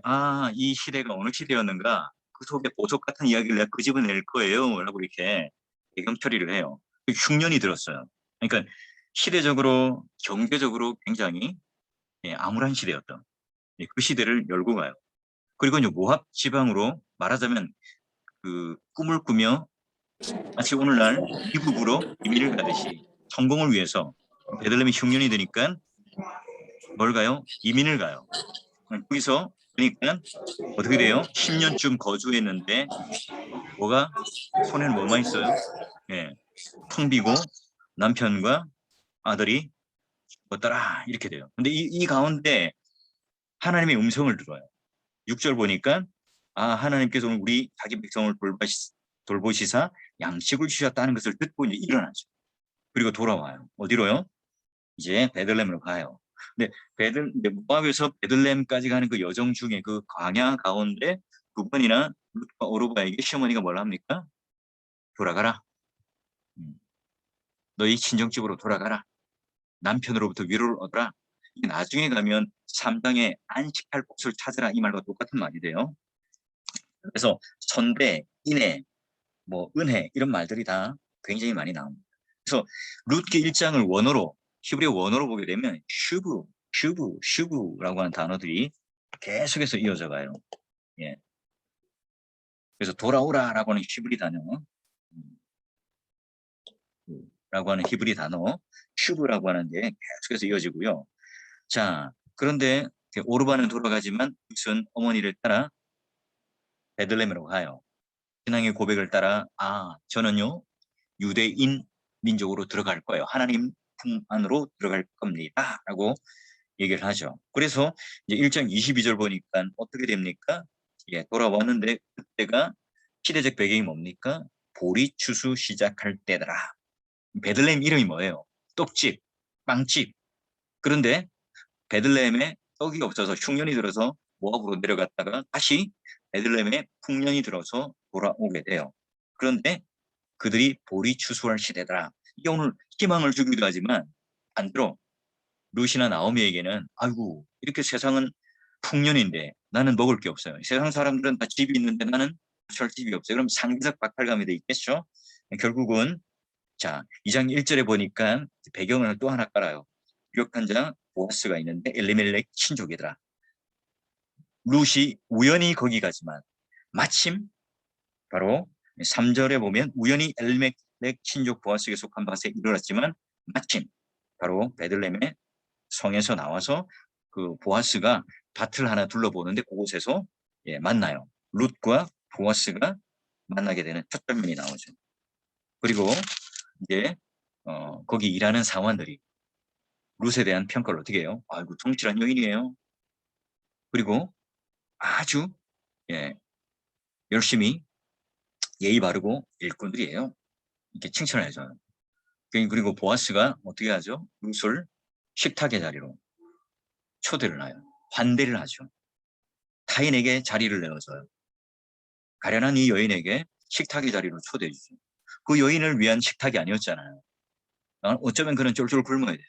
이 시대가 어느 시대였는가 그 속에 보석 같은 이야기를 내가 끄집어낼 거예요 라고 이렇게 배경 처리를 해요. 흉년이 들었어요. 그러니까 시대적으로 경제적으로 굉장히 암울한 시대였던 그 시대를 열고 가요. 그리고 이제 모압 지방으로 말하자면 그 꿈을 꾸며 마치 오늘날 미국으로 이민을 가듯이 성공을 위해서 베들레헴이 흉년이 되니까 뭘 가요? 이민을 가요. 거기서 그러니까 어떻게 돼요? 10년쯤 거주했는데 뭐가 손에는 뭐만 있어요? 예, 텅 비고 남편과 아들이 죽었더라 이렇게 돼요. 근데 이 가운데 하나님의 음성을 들어요. 6절 보니까 하나님께서 오늘 우리 자기 백성을 돌보시사 양식을 주셨다는 것을 듣고 이제 일어나죠. 그리고 돌아와요. 어디로요? 이제 베들레헴으로 가요. 근데 모압에서 베들레헴까지 가는 그 여정 중에 그 광야 가운데 두 번이나 룻과 오르바에게 시어머니가 뭘 합니까? 돌아가라. 너희 친정집으로 돌아가라. 남편으로부터 위로를 얻어라. 나중에 가면 3장에 안식할 곳을 찾으라 이 말과 똑같은 말이 돼요. 그래서 선대, 인애, 뭐 은혜 이런 말들이 다 굉장히 많이 나옵니다. 그래서 룻기 1장을 원어로 히브리어 원어로 보게 되면 슈브라고 하는 단어들이 계속해서 이어져 가요. 예. 그래서 돌아오라라고 하는 히브리 단어, 라고 하는 히브리 단어, 슈브라고 하는 게 계속해서 이어지고요. 자, 그런데 오르바는 돌아가지만 룻은 어머니를 따라 베들레헴으로 가요. 신앙의 고백을 따라 저는요 유대인 민족으로 들어갈 거예요. 하나님 품 안으로 들어갈 겁니다. 라고 얘기를 하죠. 그래서 이제 1장 22절 보니까 어떻게 됩니까? 예, 돌아왔는데 그때가 시대적 배경이 뭡니까? 보리 추수 시작할 때더라. 베들레헴 이름이 뭐예요? 떡집, 빵집. 그런데 베들레헴에 떡이 없어서 흉년이 들어서 모압으로 내려갔다가 다시 베들레헴에 풍년이 들어서 돌아오게 돼요. 그런데 그들이 보리 추수할 시대더라. 이게 오늘 희망을 주기도 하지만 반대로 룻이나 나오미에게는 아이고 이렇게 세상은 풍년인데 나는 먹을 게 없어요. 세상 사람들은 다 집이 있는데 나는 설 집이 없어요. 그럼 상대적 박탈감이 돼 있겠죠. 결국은 자 2장 1절에 보니까 배경을 또 하나 깔아요. 유력한 자 보아스가 있는데 엘리멜렉 친족이더라. 룻이 우연히 거기 가지만 마침 바로 3절에 보면 우연히 엘리멜렉 친족 보아스에게 속한 밭에 이르렀지만 마침 바로 베들레헴의 성에서 나와서 그 보아스가 밭을 하나 둘러보는데 그곳에서 만나요. 룻과 보아스가 만나게 되는 첫 장면이 나오죠. 그리고 이제 거기 일하는 사원들이 룻에 대한 평가를 어떻게 해요? 아이고 성실한 여인이에요. 그리고 아주 열심히 예의 바르고 일꾼들이에요. 이렇게 칭찬을 해줘요. 그리고 보아스가 어떻게 하죠? 룻을 식탁의 자리로 초대를 해요. 환대를 하죠. 타인에게 자리를 내어줘요. 가련한 이 여인에게 식탁의 자리로 초대해 주죠. 그 여인을 위한 식탁이 아니었잖아요. 어쩌면 그는 쫄쫄 굶어야 돼요.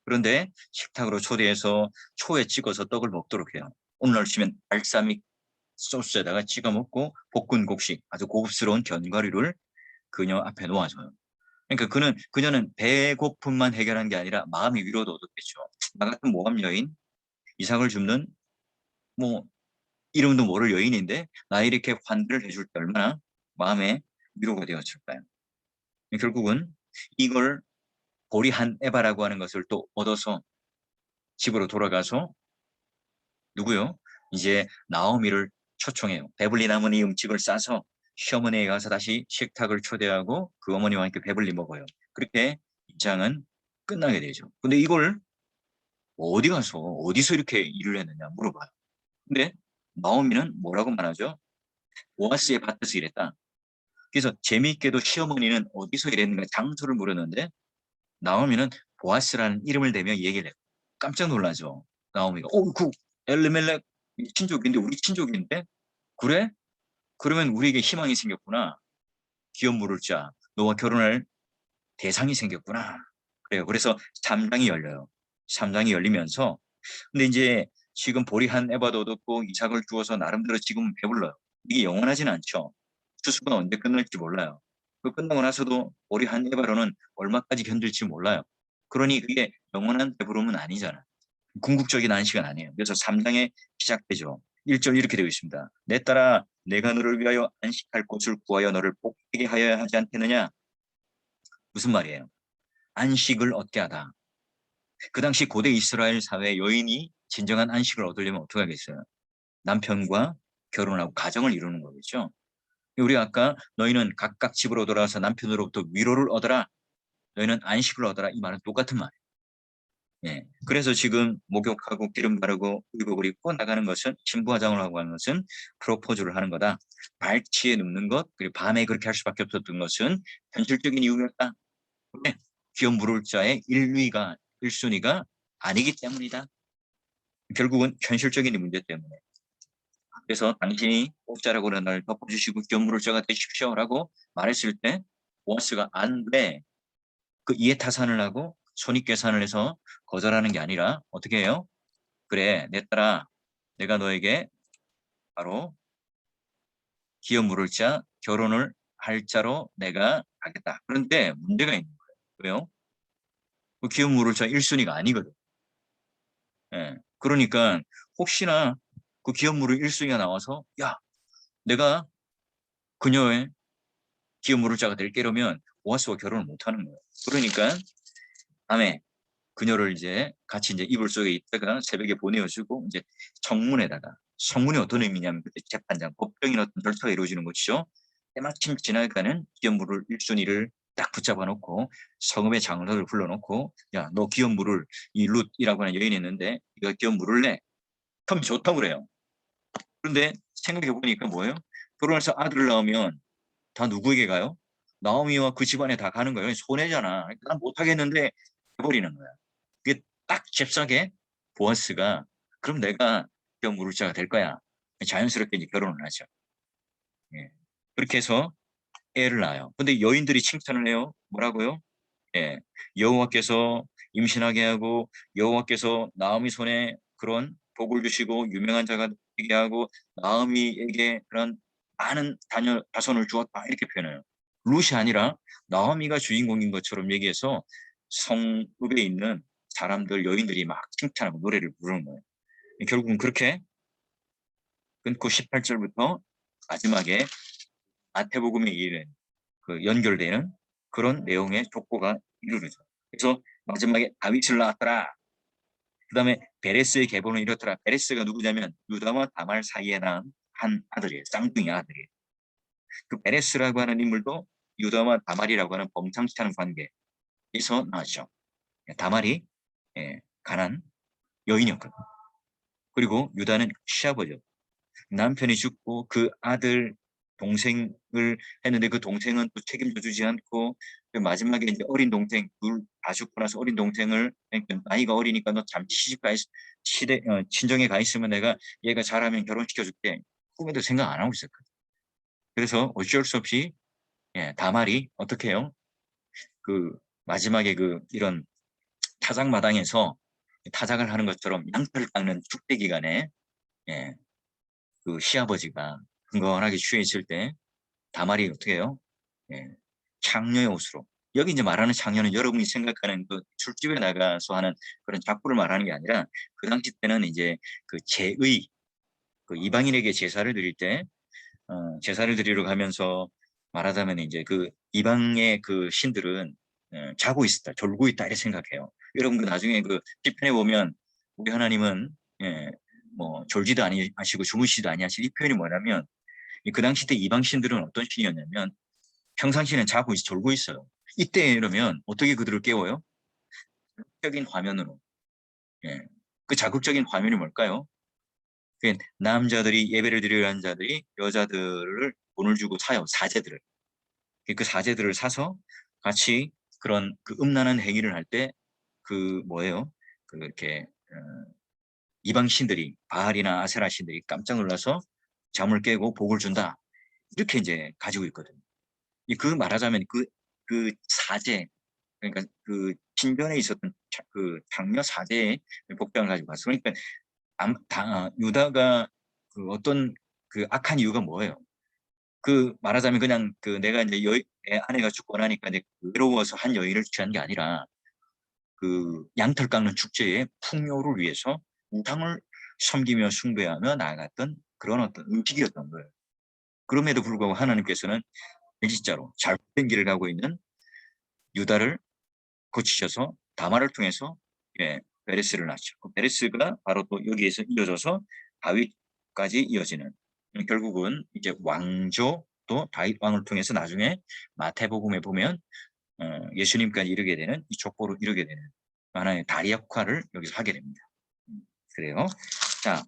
그런데 식탁으로 초대해서 초에 찍어서 떡을 먹도록 해요. 오늘날 치면 발사믹 소스에다가 찍어 먹고 볶은 곡식 아주 고급스러운 견과류를 그녀 앞에 놓아줘요. 그러니까 그녀는 배고픔만 해결한 게 아니라 마음의 위로도 얻었겠죠. 나 같은 모함 여인, 이삭을 줍는 뭐 이름도 모를 여인인데 나 이렇게 환대를 해줄 때 얼마나 마음에 위로가 되었을까요? 결국은 이걸 보리한 에바라고 하는 것을 또 얻어서 집으로 돌아가서 누구요? 이제 나오미를 초청해요. 배불리 남은 이 음식을 싸서 시어머니에 가서 다시 식탁을 초대하고 그 어머니와 함께 배불리 먹어요. 그렇게 이 장은 끝나게 되죠. 근데 이걸 어디 가서 어디서 이렇게 일을 했느냐 물어봐요. 근데 나오미는 뭐라고 말하죠? 보아스의 밭에서 일했다. 그래서 재미있게도 시어머니는 어디서 일했는가 장소를 물었는데 나오미는 보아스라는 이름을 대며 얘기를 해요. 깜짝 놀라죠. 나오미가 그 엘리멜렉 친족인데 우리 친족인데 그래? 그러면 우리에게 희망이 생겼구나. 기업 물을 자 너와 결혼할 대상이 생겼구나. 그래요. 그래서 3장이 열려요. 3장이 열리면서 근데 이제 지금 보리한 에바도 얻었고 이삭을 주어서 나름대로 지금은 배불러요. 이게 영원하진 않죠. 추수가 언제 끝날지 몰라요. 그 끝나고 나서도 보리한 에바로는 얼마까지 견딜지 몰라요. 그러니 그게 영원한 배부름은 아니잖아. 궁극적인 안식은 아니에요. 그래서 3장에 시작되죠. 1절 이렇게 되어 있습니다. 내 딸아 내가 너를 위하여 안식할 곳을 구하여 너를 복되게 하여야 하지 않겠느냐. 무슨 말이에요? 안식을 얻게 하다. 그 당시 고대 이스라엘 사회 여인이 진정한 안식을 얻으려면 어떻게 하겠어요? 남편과 결혼하고 가정을 이루는 거겠죠. 우리 아까 너희는 각각 집으로 돌아와서 남편으로부터 위로를 얻어라. 너희는 안식을 얻어라. 이 말은 똑같은 말이에요. 예. 그래서 지금 목욕하고 기름 바르고 의복을 입고 나가는 것은 신부화장을 하고 하는 것은 프로포즈를 하는 거다. 발치에 눕는 것 그리고 밤에 그렇게 할 수밖에 없었던 것은 현실적인 이유였다. 네. 기업 물을 자의 1위가 1순위가 아니기 때문이다. 결국은 현실적인 문제 때문에. 그래서 당신이 공짜라고 하는 날 덮어주시고 기업 물을 자가 되십시오라고 말했을 때 보아스가 안 돼. 그 이해타산을 하고 손익계산을 해서 거절하는 게 아니라 어떻게 해요? 그래 내 딸아 내가 너에게 바로 기업 물을 자 결혼을 할 자로 내가 하겠다. 그런데 문제가 있는 거예요. 왜요? 그 기업 물을 자 1순위가 아니거든. 예. 그러니까 혹시나 그 기업 물을 1순위가 나와서 야 내가 그녀의 기업 물을 자가 될게 이러면 보아스와 결혼을 못 하는 거예요. 그러니까 밤에 그녀를 이제 같이 이제 이불 속에 있다가 새벽에 보내어주고 이제 청문에다가 성문이 어떤 의미냐면 그때 재판장 법정인 어떤 절차가 이루어지는 것이죠. 때마침 지나가는 기업물을 1순위를 딱 붙잡아 놓고 성읍의 장로를 불러놓고 야 너 기업물을 이 룻이라고 하는 여인이 있는데 이거 기업물을 내. 그럼 좋다고 그래요. 그런데 생각해 보니까 뭐예요? 결혼해서 아들을 낳으면 다 누구에게 가요? 나오미와 그 집안에 다 가는 거예요. 손해잖아. 난 못하겠는데 해버리는 거야. 그게 딱 잽싸게 보아스가 그럼 내가 기업 물을 자가 될 거야. 자연스럽게 이제 결혼을 하죠. 예. 그렇게 해서 애를 낳아요. 근데 여인들이 칭찬을 해요. 뭐라고요? 예. 여호와께서 임신하게 하고 여호와께서 나오미 손에 그런 복을 주시고 유명한 자가 되게 하고 나오미에게 그런 많은 자손을 주었다 이렇게 표현해요. 룻이 아니라 나오미가 주인공인 것처럼 얘기해서 성읍에 있는 사람들 여인들이 막 칭찬하고 노래를 부르는 거예요. 결국은 그렇게 끊고 18절부터 마지막에 마태복음에 이르는 그 연결되는 그런 내용의 족보가 이루어져. 그래서 마지막에 다윗을 낳았더라. 그 다음에 베레스의 계보는 이렇더라. 베레스가 누구냐면 유다와 다말 사이에 난 한 아들이에요. 쌍둥이 아들이에요. 그 베레스라고 하는 인물도 유다와 다말이라고 하는 범상치 않은 관계에서 나왔죠. 다말이 가난 여인이었거든요. 그리고 유다는 시아버죠. 남편이 죽고 그 아들 동생을 했는데 그 동생은 또 책임져 주지 않고 그 마지막에 이제 어린 동생 둘 다 죽고 나서 어린 동생을 그러니까 나이가 어리니까 너 잠시 시집 가 시대 친정에 가 있으면 내가 얘가 잘하면 결혼시켜 줄게. 꿈에도 생각 안 하고 있었거든. 그래서 어쩔 수 없이 다말이 어떻게 해요? 그 마지막에 그 이런 타작마당에서 타작을 하는 것처럼 양털을 깎는 축제 기간에 그 시아버지가 흥건하게 취해 있을 때 다말이 어떻게 해요? 창녀의 옷으로. 여기 이제 말하는 창녀는 여러분이 생각하는 그 술집에 나가서 하는 그런 작부를 말하는 게 아니라 그 당시 때는 이제 그 제의, 그 이방인에게 제사를 드릴 때 제사를 드리러 가면서 말하자면 이제 그 이방의 그 신들은 자고 있다, 졸고 있다 이렇게 생각해요. 여러분 그 나중에 그 시편에 보면 우리 하나님은 뭐 졸지도 아니하시고 주무시지도 아니하시고 이 표현이 뭐냐면 그 당시 때 이방 신들은 어떤 신이었냐면 평상시에는 자고 졸고 있어요. 이때 이러면 어떻게 그들을 깨워요? 자극적인 화면으로. 그 자극적인 화면이 뭘까요? 남자들이 예배를 드리려 하는 자들이 여자들을 돈을 주고 사요. 사제들을. 그 사제들을 사서 같이 그런 그 음란한 행위를 할 때 그 뭐예요? 그렇게 이방 신들이 바알이나 아세라 신들이 깜짝 놀라서 잠을 깨고 복을 준다. 이렇게 이제 가지고 있거든요. 그 말하자면 그 사제 그러니까 그 신변에 있었던 그 장녀 사제의 복장을 가지고 왔어. 그러니까 유다가 그 어떤 그 악한 이유가 뭐예요? 그 말하자면 그냥 그 내가 이제 내 아내가 죽고 나니까 이제 외로워서 한 여인을 취한 게 아니라 그 양털 깎는 축제의 풍요를 위해서 우상을 섬기며 숭배하며 나아갔던 그런 어떤 음식이었던 거예요. 그럼에도 불구하고 하나님께서는 진짜로 잘못된 길을 가고 있는 유다를 고치셔서 다말을 통해서 베레스를 낳죠. 그 베레스가 바로 또 여기에서 이어져서 다윗까지 이어지는 결국은 이제 왕조 또 다윗 왕을 통해서 나중에 마태복음에 보면 예수님까지 이르게 되는 이 족보로 이르게 되는 하나의 다리 역할을 여기서 하게 됩니다. 그래요. 자,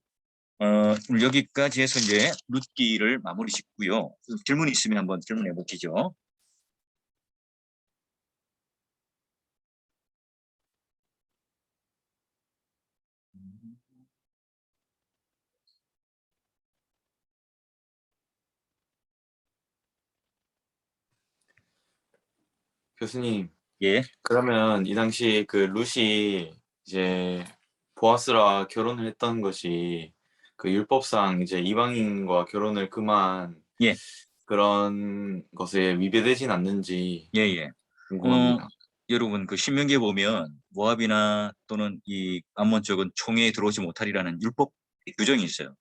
오늘 여기까지 해서 이제 룻기를 마무리 짓고요. 질문 있으면 한번 질문해 보시죠. 교수님, 예, 그러면 이 당시 그 룻이 이제 보아스랑 결혼을 했던 것이 그 율법상 이제 이방인과 결혼을 금한 예, 그런 것에 위배되진 않는지 예, 예. 궁금합니다. 여러분 그 신명기에 보면 모압이나 또는 이 암몬 쪽은 총회에 들어오지 못하리라는 율법 규정이 있어요.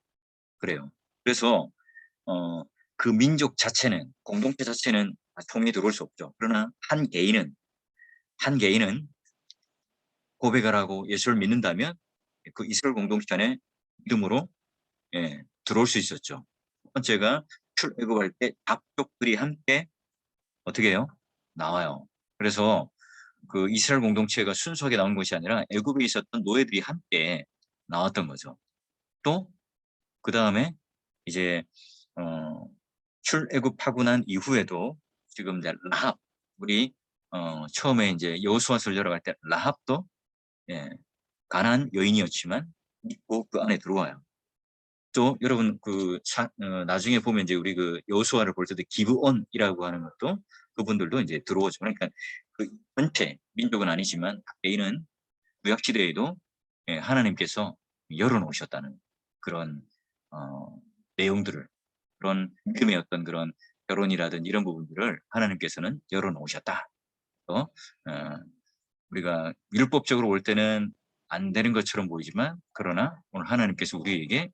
그래요. 그래서 그 민족 자체는 공동체 자체는 총회에 들어올 수 없죠. 그러나 한 개인은 고백을 하고 예수를 믿는다면 그 이스라엘 공동체 안에 믿음으로 들어올 수 있었죠. 첫 번째가 출애굽할 때 갑족들이 함께 어떻게 해요? 나와요. 그래서 그 이스라엘 공동체가 순수하게 나온 것이 아니라 애굽에 있었던 노예들이 함께 나왔던 거죠. 또 그 다음에 이제 출애굽하고 난 이후에도 지금 이제 라합 우리 처음에 이제 여호수아서를 열어갈 때 라합도 가난한 여인이었지만 믿고 그 안에 들어와요. 또 여러분 나중에 보면 이제 우리 그 여호수아를 볼 때도 기브온이라고 하는 것도 그분들도 이제 들어오죠. 그러니까 그 전체 민족은 아니지만 개인은 구약 시대에도 하나님께서 열어놓으셨다는 그런 내용들을 그런 믿음의 어떤 그런 결혼이라든 이런 부분들을 하나님께서는 열어놓으셨다. 또 우리가 율법적으로 올 때는 안 되는 것처럼 보이지만 그러나 오늘 하나님께서 우리에게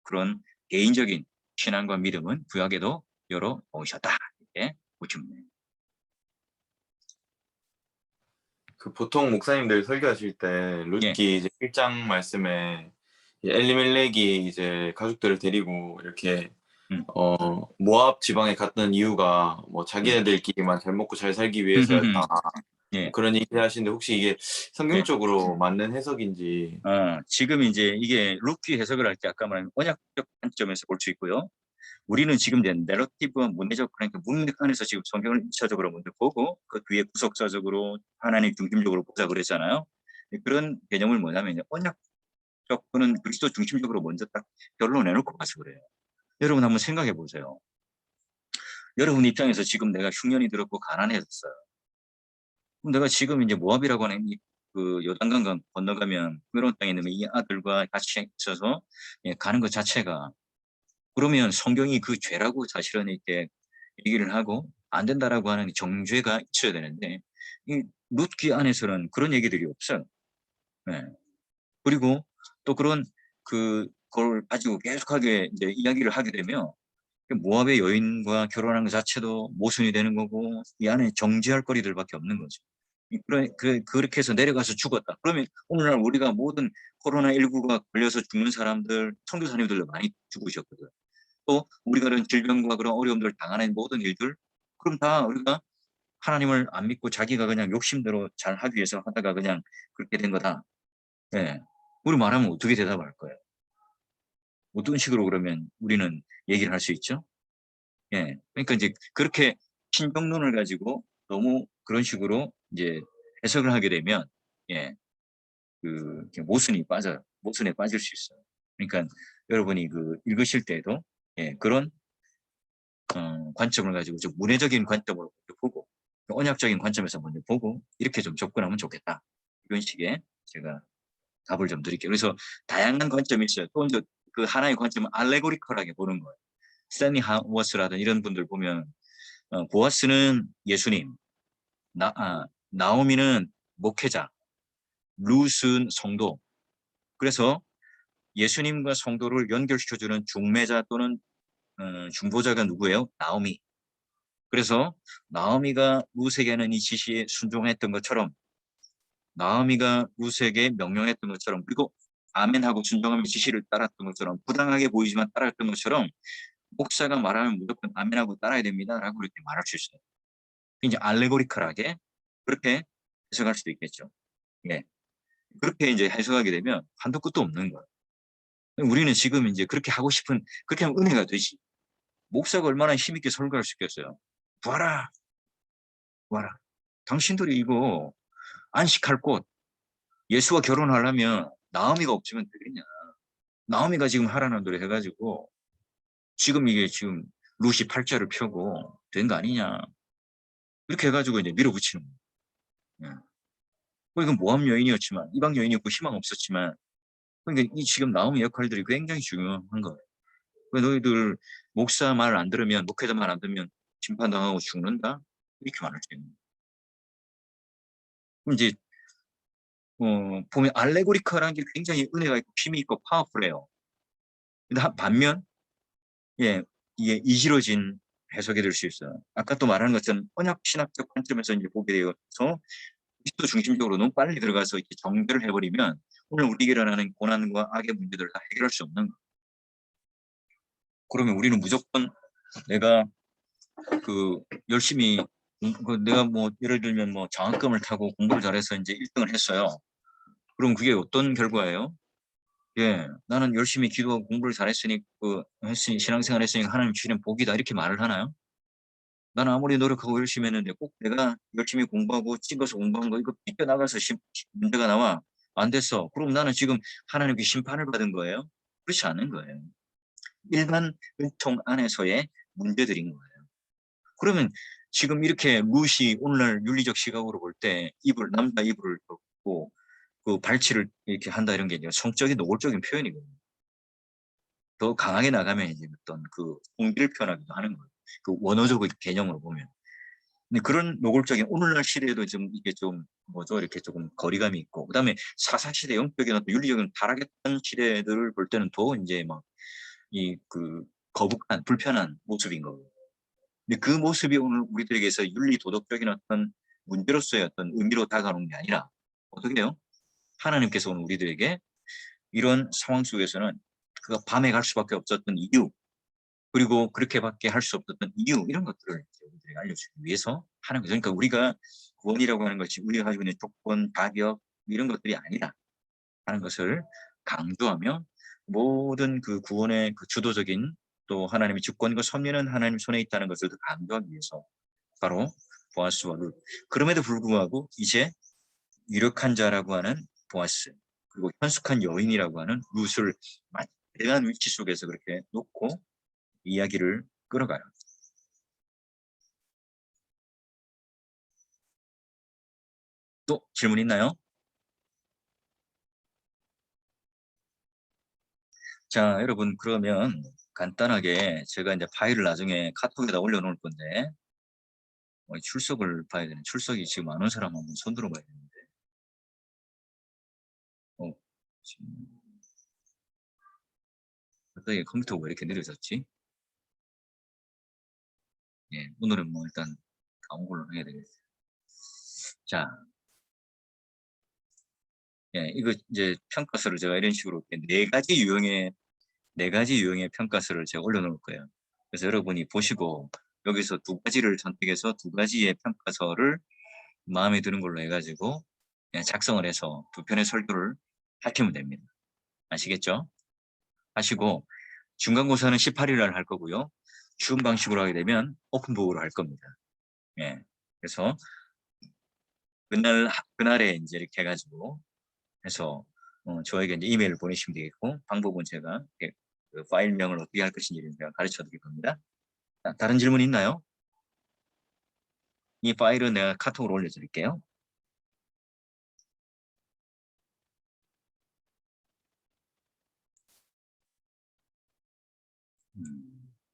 그런 개인적인 신앙과 믿음은 구약에도 열어놓으셨다. 이렇게 보시면 돼요. 그 보통 목사님들 설교하실 때 예. 룻기 이제 1장 말씀에 엘리멜렉이 이제 가족들을 데리고 이렇게 모압 지방에 갔던 이유가 뭐 자기네들끼리만 잘 먹고 잘 살기 위해서였다. 예. 그런 얘기를 하시는데 혹시 이게 예. 성경적으로 맞는 해석인지. 지금 이제 이게 룻기 해석을 할 때 아까 말한 언약적 관점에서 볼 수 있고요. 우리는 지금 이제 내러티브와 문맥적 그러니까 문맥 안에서 지금 성경을 1차적으로 먼저 보고 그 뒤에 구속사적으로 하나님 중심적으로 보자 그랬잖아요. 그런 개념을 뭐냐면 이제 언약적 또는 그리스도 중심적으로 먼저 딱 결론을 내놓고 가서 그래요. 여러분 한번 생각해 보세요. 여러분 입장에서 지금 내가 흉년이 들었고 가난해졌어요. 그럼 내가 지금 이제 모압이라고 하는 그 요단강 건너가면 그런 땅에 있는 이 아들과 같이 있어서 가는 것 자체가 그러면 성경이 그 죄라고 사실은 이렇게 얘기를 하고 안 된다라고 하는 정죄가 있어야 되는데 이 룻기 안에서는 그런 얘기들이 없어요. 네. 그리고 또 그걸 가지고 계속하게 이제 이야기를 하게 되면 모압의 여인과 결혼하는 것 자체도 모순이 되는 거고 이 안에 정죄할 거리들밖에 없는 거죠. 그렇게 해서 내려가서 죽었다. 그러면 오늘날 우리가 모든 코로나19가 걸려서 죽는 사람들, 선교사님들도 많이 죽으셨거든. 또 우리가 그런 질병과 그런 어려움들을 당하는 모든 일들, 그럼 다 우리가 하나님을 안 믿고 자기가 그냥 욕심대로 잘 하기 위해서 하다가 그냥 그렇게 된 거다. 예. 우리 말하면 어떻게 대답할 거예요? 어떤 식으로 그러면 우리는 얘기를 할 수 있죠? 예. 그러니까 이제 그렇게 신정론을 가지고 너무 그런 식으로 이제 해석을 하게 되면, 예. 이렇게 모순이 빠져요. 모순에 빠질 수 있어요. 그러니까 여러분이 읽으실 때에도, 예. 그런, 관점을 가지고 좀 문해적인 관점으로 먼저 보고, 언약적인 관점에서 먼저 보고, 이렇게 좀 접근하면 좋겠다. 이런 식의 제가 답을 좀 드릴게요. 그래서 다양한 관점이 있어요. 또 이제 그 하나의 관점은 알레고리컬하게 보는 거예요. 스탠리 하워스라든 이런 분들 보면 보아스는 예수님, 나오미는 목회자, 룻은 성도. 그래서 예수님과 성도를 연결시켜주는 중매자 또는 중보자가 누구예요? 나오미. 그래서 나오미가 룻에게 하는 이 지시에 순종했던 것처럼 나오미가 룻에게 명령했던 것처럼 그리고 아멘하고 순종하며 지시를 따랐던 것처럼 부당하게 보이지만 따랐던 것처럼 목사가 말하면 무조건 아멘하고 따라야 됩니다라고 이렇게 말할 수 있어요. 이제 알레고리컬하게 그렇게 해석할 수도 있겠죠. 예. 그렇게 이제 해석하게 되면 한도 끝도 없는 거예요. 우리는 지금 이제 그렇게 하고 싶은 그렇게 하면 은혜가 되지. 목사가 얼마나 힘있게 설교할 수 있겠어요. 봐라, 봐라. 당신들이 이거 안식할 곳 예수와 결혼하려면 나오미가 없으면 되겠냐. 나오미가 지금 하라는 대로 해가지고 지금 이게 지금 루시 팔자를 펴고 된 거 아니냐. 이렇게 해가지고 이제 밀어붙이는 거예요. 예. 이건 모함 여인이었지만 이방 여인이었고 희망 없었지만 그러니까 이 지금 나오미 역할들이 굉장히 중요한 거예요. 너희들 목사 말 안 들으면 목회자 말 안 들으면 심판당하고 죽는다? 이렇게 말할 수 있는 거예요. 그럼 이제 보면 알레고리컬한 게 굉장히 은혜가 있고 힘이 있고 파워풀해요. 근데 반면 예, 이게 이지러진 해석이 될 수 있어요. 아까 또 말한 것처럼 언약 신학적 관점에서 이제 보게 되어서 그리스도 중심적으로 너무 빨리 들어가서 이렇게 정죄를 해버리면 오늘 우리에게 일어나는 고난과 악의 문제들을 다 해결할 수 없는 거예요. 그러면 우리는 무조건 내가 열심히 내가 뭐 예를 들면 뭐 장학금을 타고 공부를 잘해서 이제 1등을 했어요. 그럼 그게 어떤 결과예요? 예, 나는 열심히 기도하고 공부를 잘했으니 신앙생활 했으니 하나님 주시는 복이다 이렇게 말을 하나요? 나는 아무리 노력하고 열심히 했는데 꼭 내가 열심히 공부하고 찍어서 공부한 거 이거 비껴나가서 문제가 나와 안 됐어. 그럼 나는 지금 하나님께 심판을 받은 거예요? 그렇지 않은 거예요. 일반 은총 안에서의 문제들인 거예요. 그러면 지금 이렇게 룻이 오늘날 윤리적 시각으로 볼 때 남자 이불을 덮고 그 발치를 이렇게 한다 이런 게 이제 성적인 노골적인 표현이거든요. 더 강하게 나가면 이제 어떤 공기를 표현하기도 하는 거예요. 원어적인 개념으로 보면. 근데 그런 노골적인 오늘날 시대에도 좀 이게 좀 뭐죠? 이렇게 조금 거리감이 있고, 그다음에 사사시대 영적인 어떤 윤리적인 타락했던 시대들을 볼 때는 더 이제 막 거북한 불편한 모습인 거고. 근데 그 모습이 오늘 우리들에게서 윤리 도덕적인 어떤 문제로서의 어떤 의미로 다가오는 게 아니라 어떻게 해요? 하나님께서 오늘 우리들에게 이런 상황 속에서는 그가 밤에 갈 수밖에 없었던 이유, 그리고 그렇게밖에 할 수 없었던 이유 이런 것들을 우리들에게 알려주기 위해서 하는 거죠. 그러니까 우리가 구원이라고 하는 것이 우리가 가지고 있는 조건, 가격 이런 것들이 아니라 하는 것을 강조하며 모든 그 구원의 주도적인 또 하나님의 주권과 섭리는 하나님 손에 있다는 것을 강조하기 위해서 바로 보아스와 룻. 그럼에도 불구하고 이제 유력한 자라고 하는 보아스 그리고 현숙한 여인이라고 하는 룻을 대한 위치 속에서 그렇게 놓고 이야기를 끌어가요. 또 질문 있나요? 자, 여러분 그러면 간단하게 제가 이제 파일을 나중에 카톡에다 올려놓을 건데 출석을 봐야 되는 출석이 지금 안 온 사람 한번 손 들어봐야 되는데 지금 갑자기 컴퓨터가 왜 이렇게 느려졌지? 예, 오늘은 뭐 일단 다 온 걸로 해야 되겠어요. 자, 예, 이거 이제 평가서를 제가 이런 식으로 네 가지 유형의 평가서를 제가 올려놓을 거예요. 그래서 여러분이 보시고 여기서 두 가지를 선택해서 두 가지의 평가서를 마음에 드는 걸로 해가지고 작성을 해서 두 편의 설교를 하시면 됩니다. 아시겠죠? 하시고 중간고사는 18일 날 할 거고요. 쉬운 방식으로 하게 되면 오픈북으로 할 겁니다. 예. 그래서 그날에 이제 이렇게 해가지고 해서 저에게 이제 이메일을 보내시면 되겠고, 방법은 제가 그 파일명을 어떻게 할 것인지를 제가 가르쳐 드릴 겁니다. 자, 다른 질문 있나요? 이 파일은 내가 카톡으로 올려드릴게요.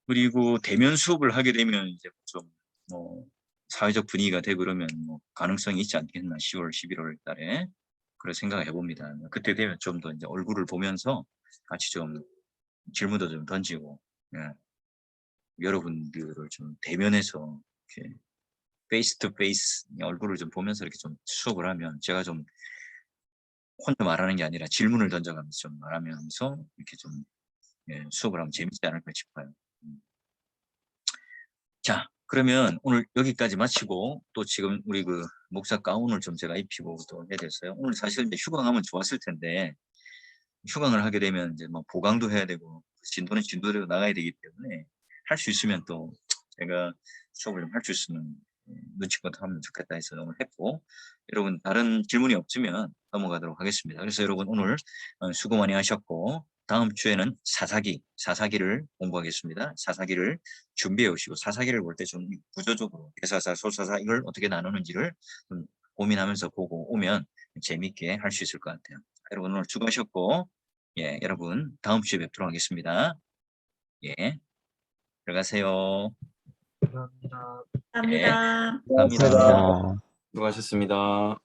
그리고 대면 수업을 하게 되면 이제 좀 뭐 사회적 분위기가 되고 그러면 뭐 가능성이 있지 않겠나, 10월, 11월 달에 그런 생각을 해봅니다. 그때 되면 좀 더 이제 얼굴을 보면서 같이 좀 질문도 좀 던지고, 예. 여러분들을 좀 대면해서 이렇게 페이스 투 페이스 얼굴을 좀 보면서 이렇게 좀 수업을 하면, 제가 좀 혼자 말하는 게 아니라 질문을 던져가면서 좀 말하면서 이렇게 좀 수업을 하면 재밌지 않을까 싶어요. 자, 그러면 오늘 여기까지 마치고, 또 지금 우리 그 목사 가운을 좀 제가 입히고 또 해야 됐어요. 오늘 사실 이제 휴강하면 좋았을 텐데, 휴강을 하게 되면 이제 뭐 보강도 해야 되고 진도는 진도대로 나가야 되기 때문에 할 수 있으면 또 제가 수업을 좀 할 수 있으면 눈치껏 하면 좋겠다 해서 오늘 했고, 여러분 다른 질문이 없으면 넘어가도록 하겠습니다. 그래서 여러분 오늘 수고 많이 하셨고, 다음 주에는 사사기를 공부하겠습니다. 사사기를 준비해 오시고, 사사기를 볼 때 좀 구조적으로 대사사, 소사사 이걸 어떻게 나누는지를 좀 고민하면서 보고 오면 재미있게 할 수 있을 것 같아요. 여러분 오늘 수고하셨고, 예, 여러분 다음 주에 뵙도록 하겠습니다. 예, 들어가세요. 감사합니다. 감사합니다. 수고하셨습니다.